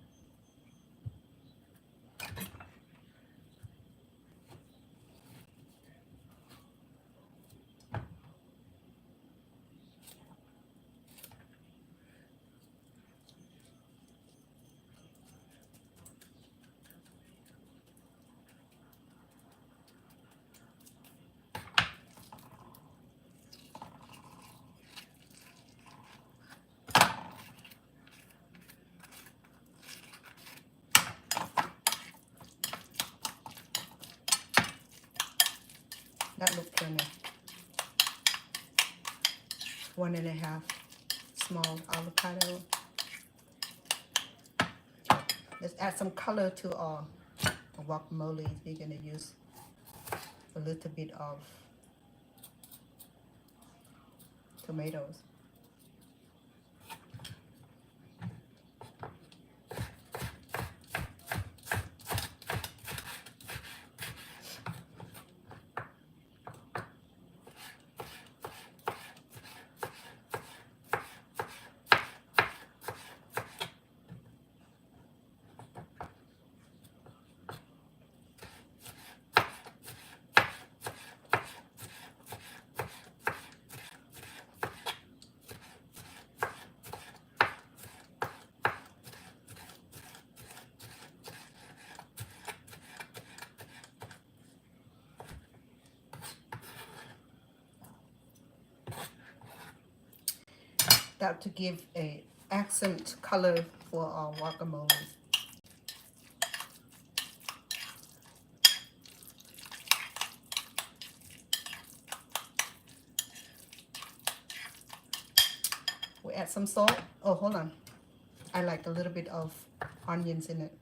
Speaker 1: That looked plenty. 1.5 small avocado. Let's add some color to our guacamole. We're gonna use a little bit of tomatoes. That to give a accent color for our guacamole. add some salt. Oh, hold on. I like a little bit of onions in it.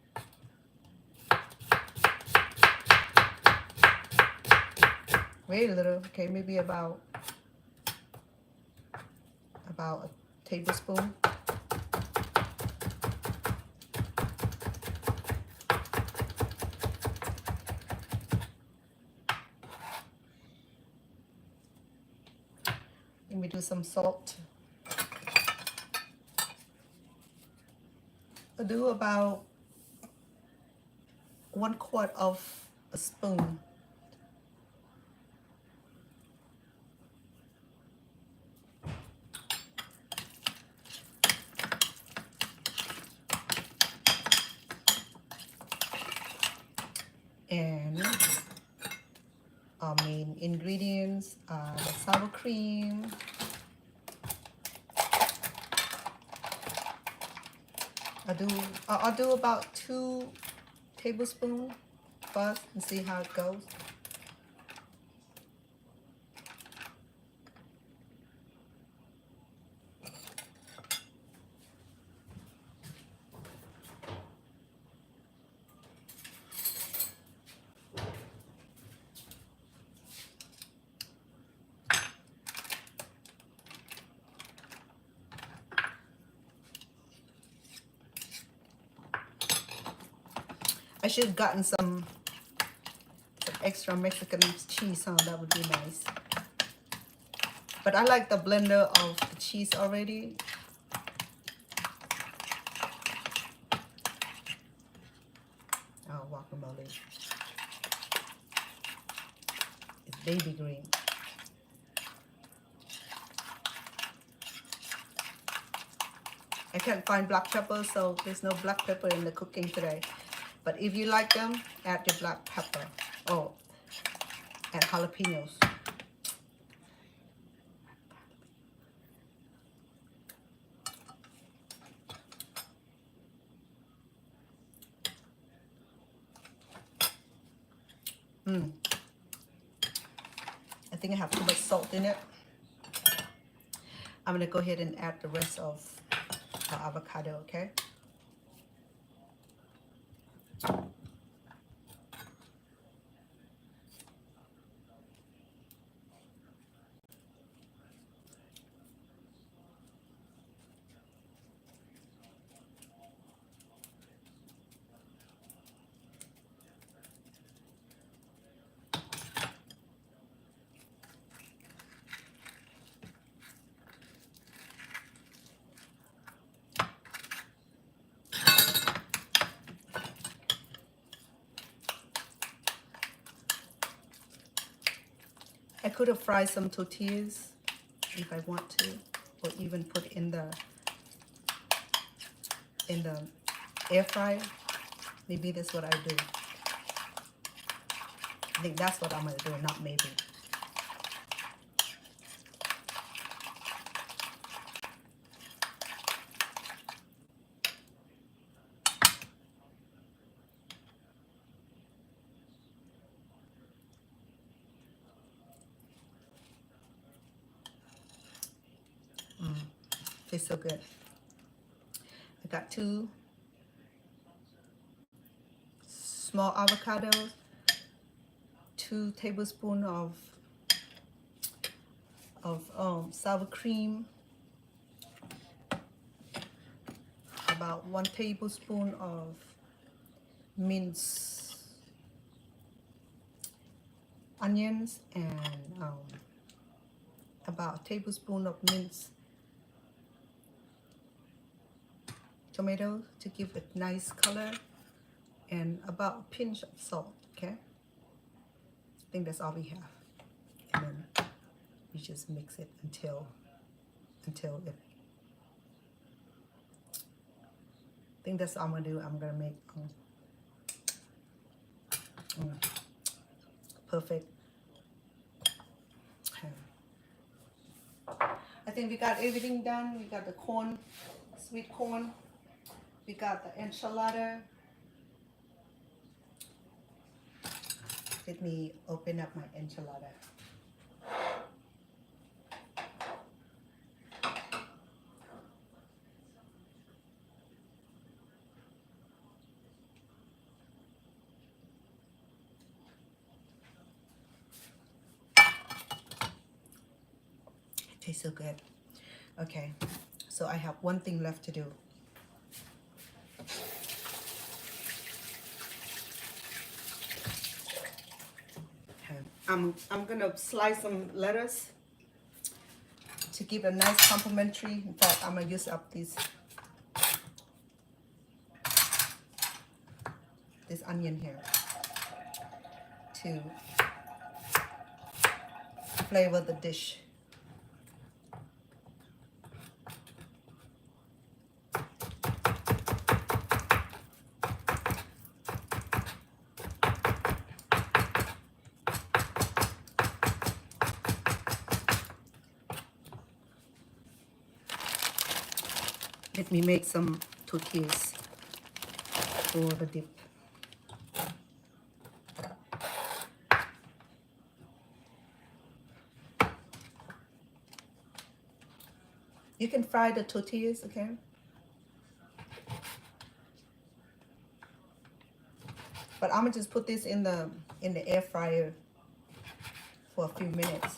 Speaker 1: Very little. Okay, maybe about a tablespoon. Let me do some salt. I'll do about 1/4 of a spoon. And our main ingredients are the sour cream, I'll do about 2 tablespoons first and see how it goes. I should have gotten some extra Mexican cheese, huh? That would be nice. But I like the blender of the cheese already. Oh, guacamole. It's baby green. I can't find black pepper, so there's no black pepper in the cooking today. But if you like them, add your black pepper. Oh, add jalapenos. I think I have too much salt in it. I'm gonna go ahead and add the rest of the avocado, okay? I could have fried some tortillas if I want to, or even put in the air fryer. Maybe that's what I do. I think that's what I'm gonna do, not maybe. Tastes so good. I got 2 small avocados, 2 tablespoons of sour cream, about 1 tablespoon of minced onions, and about a tablespoon of minced tomatoes to give it nice color, and about a pinch of salt, okay? I think that's all we have. And then you just mix it until it, I think that's all I'm gonna do. I'm gonna make perfect. Okay. I think we got everything done. We got the corn, sweet corn. We got the enchilada. Let me open up my enchilada. Tastes so good. Okay, so I have one thing left to do. Okay. I'm gonna slice some lettuce to give a nice complementary. In fact, I'm gonna use up this onion here to flavor the dish. Let me make some tortillas for the dip. You can fry the tortillas, okay? But I'm gonna just put this in the air fryer for a few minutes.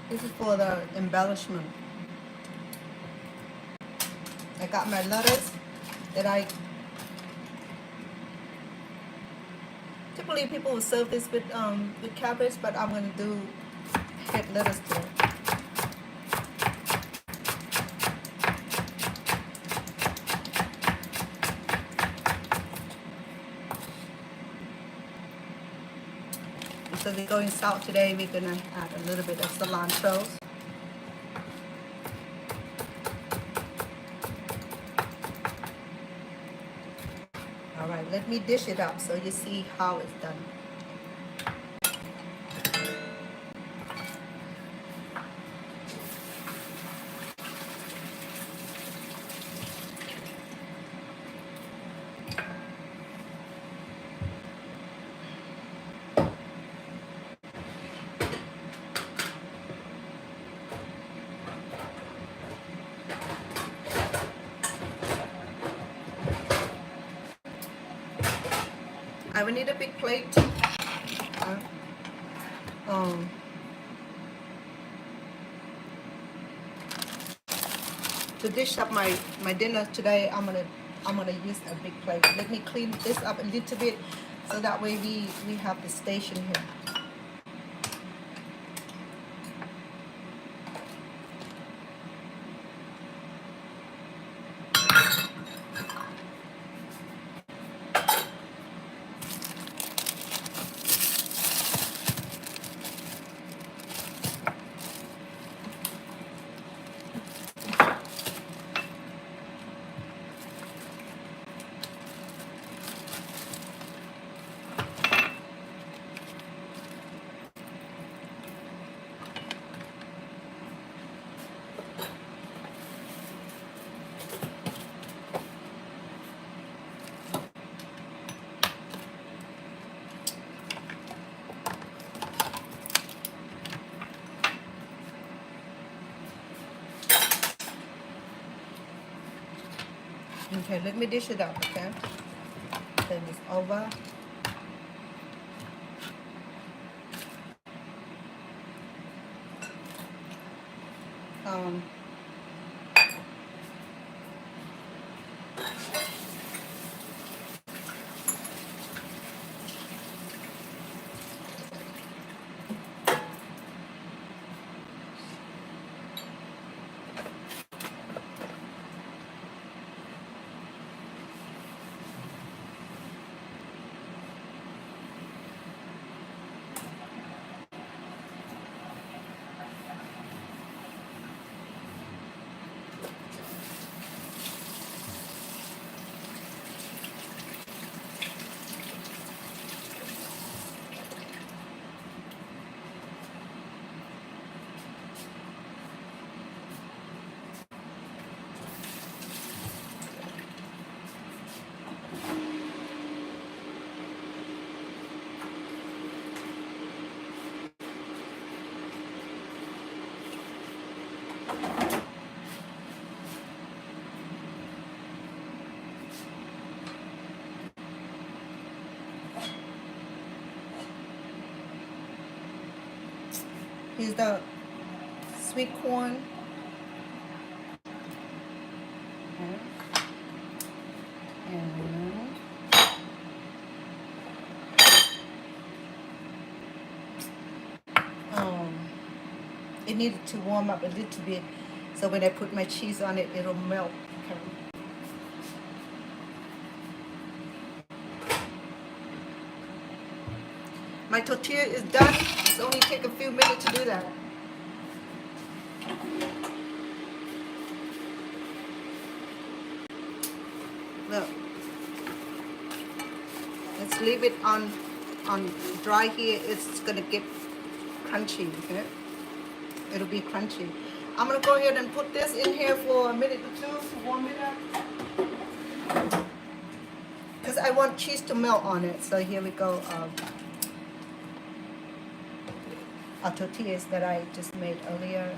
Speaker 1: This is for the embellishment. I got my lettuce that typically people will serve this with cabbage, but I'm gonna do head lettuce today. So we're going south today. We're gonna add a little bit of cilantro. All right, let me dish it up so you see how it's done. I will need a big plate to dish up my dinner today. I'm gonna use a big plate. Let me clean this up a little bit so that way we have the station here. Okay, let me dish it up, okay? Turn this over. Here's the sweet corn. And it needed to warm up a little bit, so when I put my cheese on it, it'll melt. Okay. My tortilla is done. It's only take a few minutes to do that. Look, let's leave it on dry here. It's gonna get crunchy. Okay, it'll be crunchy. I'm gonna go ahead and put this in here for a minute or two to warm it up, because I want cheese to melt on it. So here we go. Our tortillas that I just made earlier.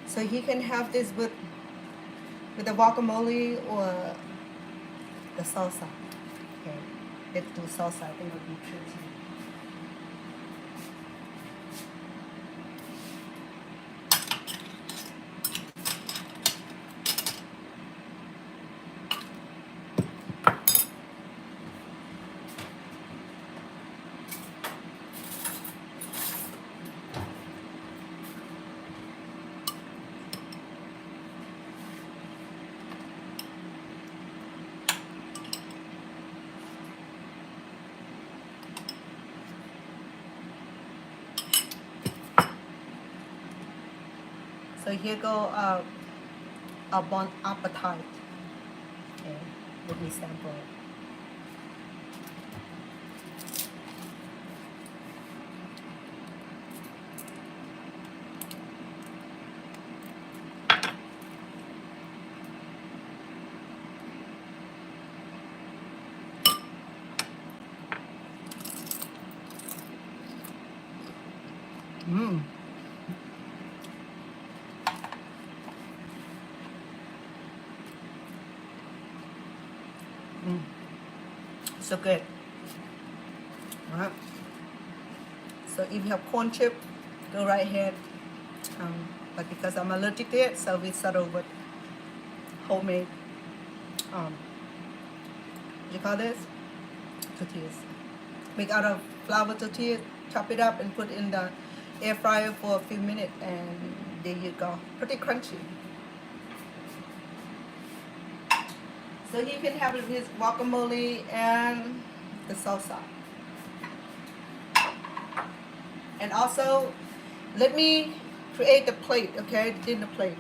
Speaker 1: So you can have this with the guacamole or the salsa. Okay, let's do salsa. I think it would be pretty. So here go our bon appetit. Okay, let me sample it. Mmm. So good. Alright. So if you have corn chip, go right ahead. But because I'm allergic to it, so we settle with homemade, what you call this? Tortillas. Make out of flour tortillas, chop it up and put in the air fryer for a few minutes, and there you go. Pretty crunchy. So you can have it with guacamole and the salsa. And also, let me create the plate, okay? Dinner plate.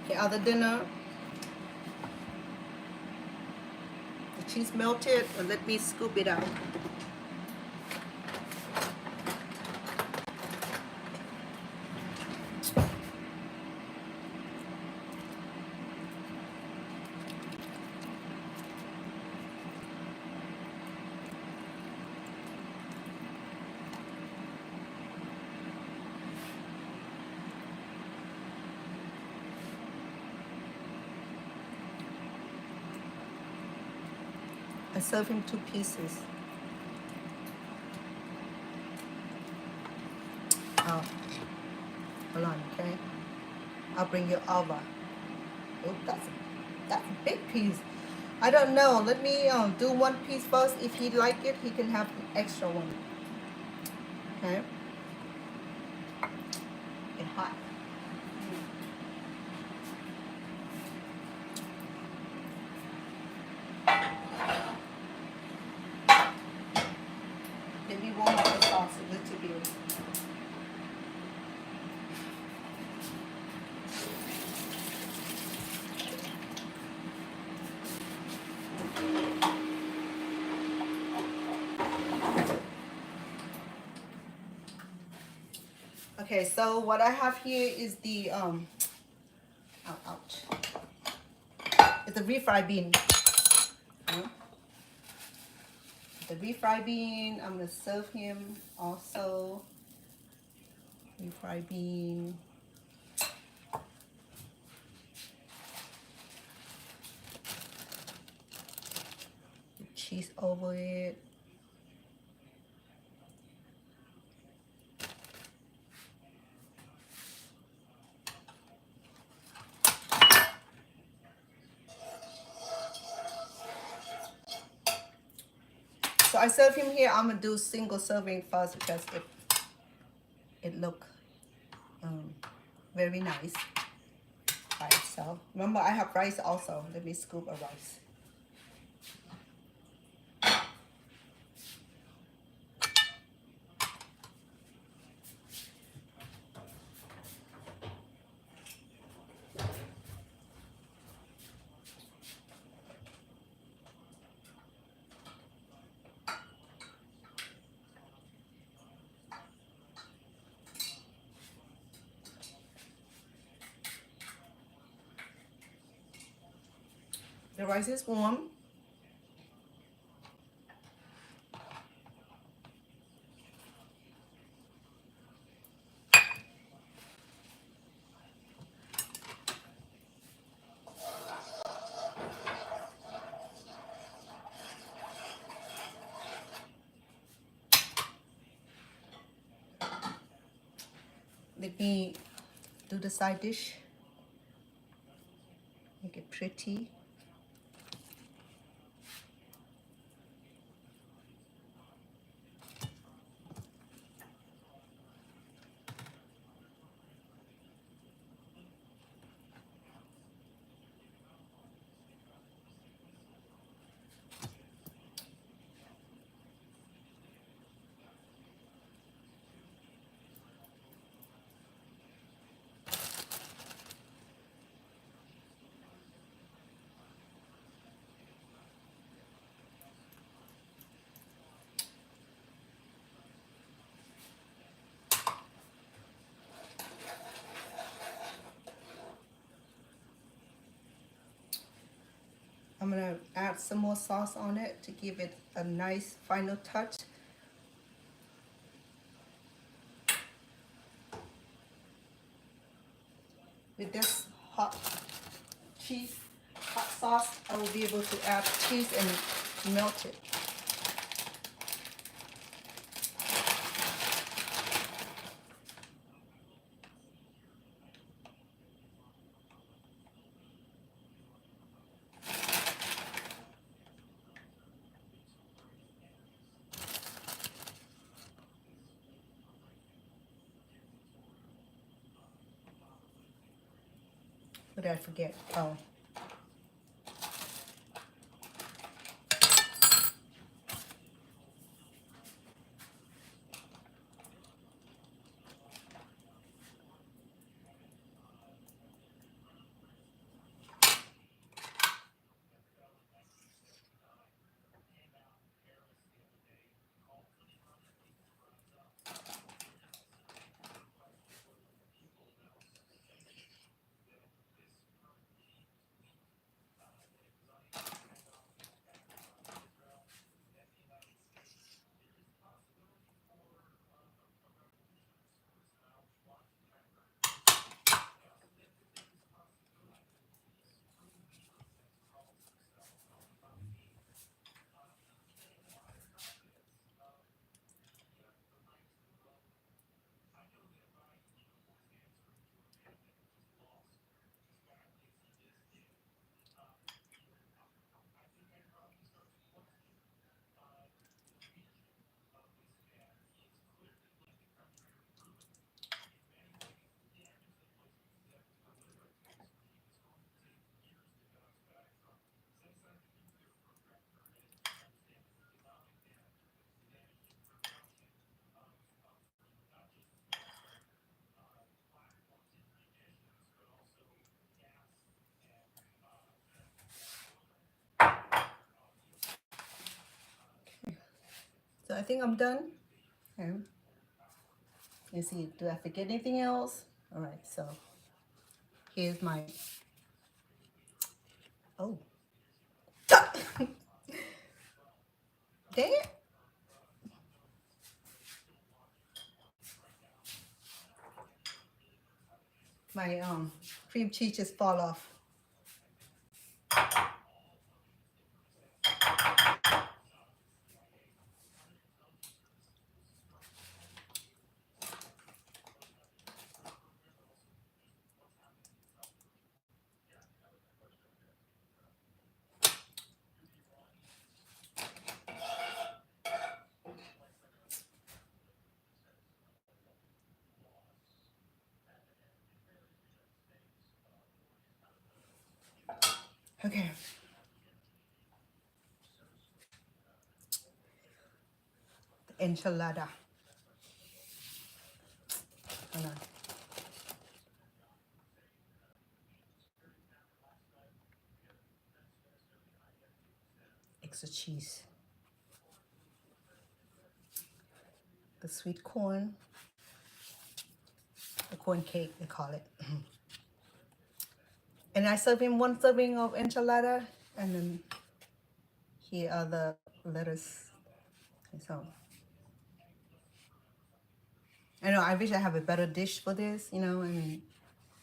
Speaker 1: Okay, other dinner. The cheese melted, and let me scoop it out. I serve him 2 pieces. Oh, hold on, okay? I'll bring you over. Oh, that's a big piece. I don't know. Let me do one piece first. If he like it, he can have the extra one. Okay. It's hot. Let me warm up the sauce a little bit. Okay, so what I have here is the ouch. It's a refried bean. The refried bean, I'm gonna serve him also. Refried bean. Cheese over it. So I serve him here. I'm gonna do single serving first because it look very nice by itself. Remember, I have rice also. Let me scoop a rice. The rice is warm. Let me do the side dish. Make it pretty. I'm gonna add some more sauce on it to give it a nice final touch. With this hot sauce, I will be able to add cheese and melt it. What did I forget? Oh. So I think I'm done. Okay. Let's see, do I forget anything else? All right, so here's my, oh, dang it. My cream cheese just fall off. Okay. Enchilada. Hold on. Extra cheese. The sweet corn. The corn cake, they call it. And I serve him one serving of enchilada, and then here are the lettuce. So I know I wish I have a better dish for this, you know, I mean,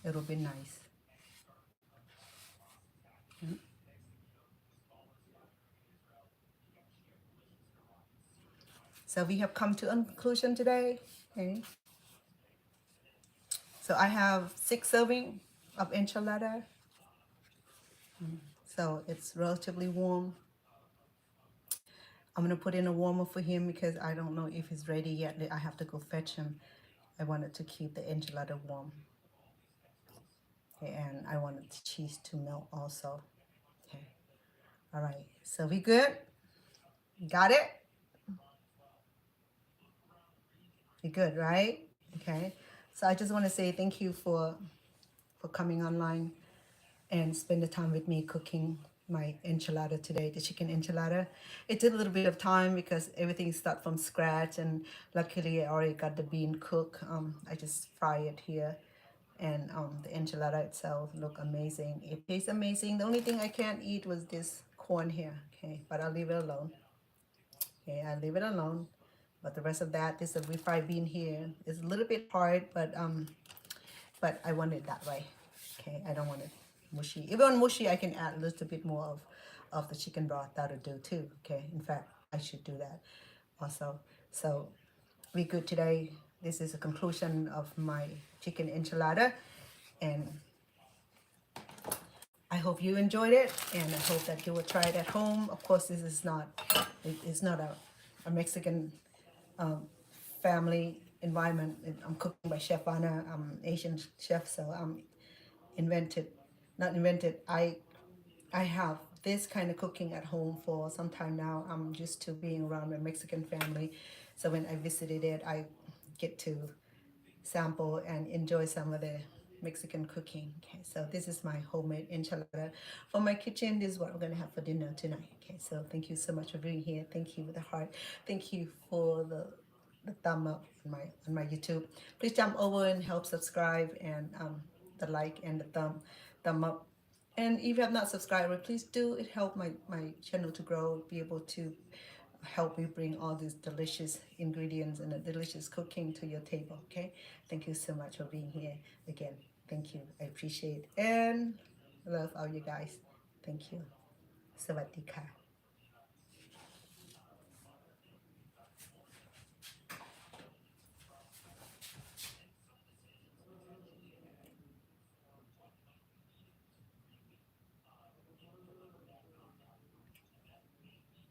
Speaker 1: it'll be nice. So we have come to a conclusion today. Okay. So I have 6 serving of enchilada. So it's relatively warm. I'm gonna put in a warmer for him because I don't know if he's ready yet. I have to go fetch him. I wanted to keep the enchilada warm. Okay, and I wanted the cheese to melt also. Okay. All right. So we good? Got it? We good, right? Okay. So I just want to say thank you for coming online and spend the time with me cooking my enchilada today, the chicken enchilada. It took a little bit of time because everything started from scratch, and luckily I already got the bean cooked. I just fry it here, and the enchilada itself look amazing. It tastes amazing. The only thing I can't eat was this corn here, okay, but I'll leave it alone. Okay, I'll leave it alone. But the rest of that, this is a refried bean here. It's a little bit hard, but I want it that way. Okay, I don't want it mushy. Even mushy, I can add a little bit more of the chicken broth. That'll do too. Okay, in fact, I should do that also. So we good today. This is a conclusion of my chicken enchilada, and I hope you enjoyed it, and I hope that you will try it at home. Of course, this is not, it's not a Mexican family environment. I'm cooking by Chef Anna. I'm Asian chef, so I'm invented, not invented. I have this kind of cooking at home for some time now. I'm used to being around a Mexican family, so when I visited it, I get to sample and enjoy some of the Mexican cooking. Okay, so this is my homemade enchilada from my kitchen. This is what we're gonna have for dinner tonight. Okay, so thank you so much for being here. Thank you with the heart. Thank you for the thumb up on my YouTube. Please jump over and help subscribe, and the like and the thumb up. And if you have not subscribed, please do. It help my channel to grow, be able to help me bring all these delicious ingredients and a delicious cooking to your table. Okay, thank you so much for being here again. Thank you, I appreciate and love all you guys. Thank you. สวัสดีค่ะ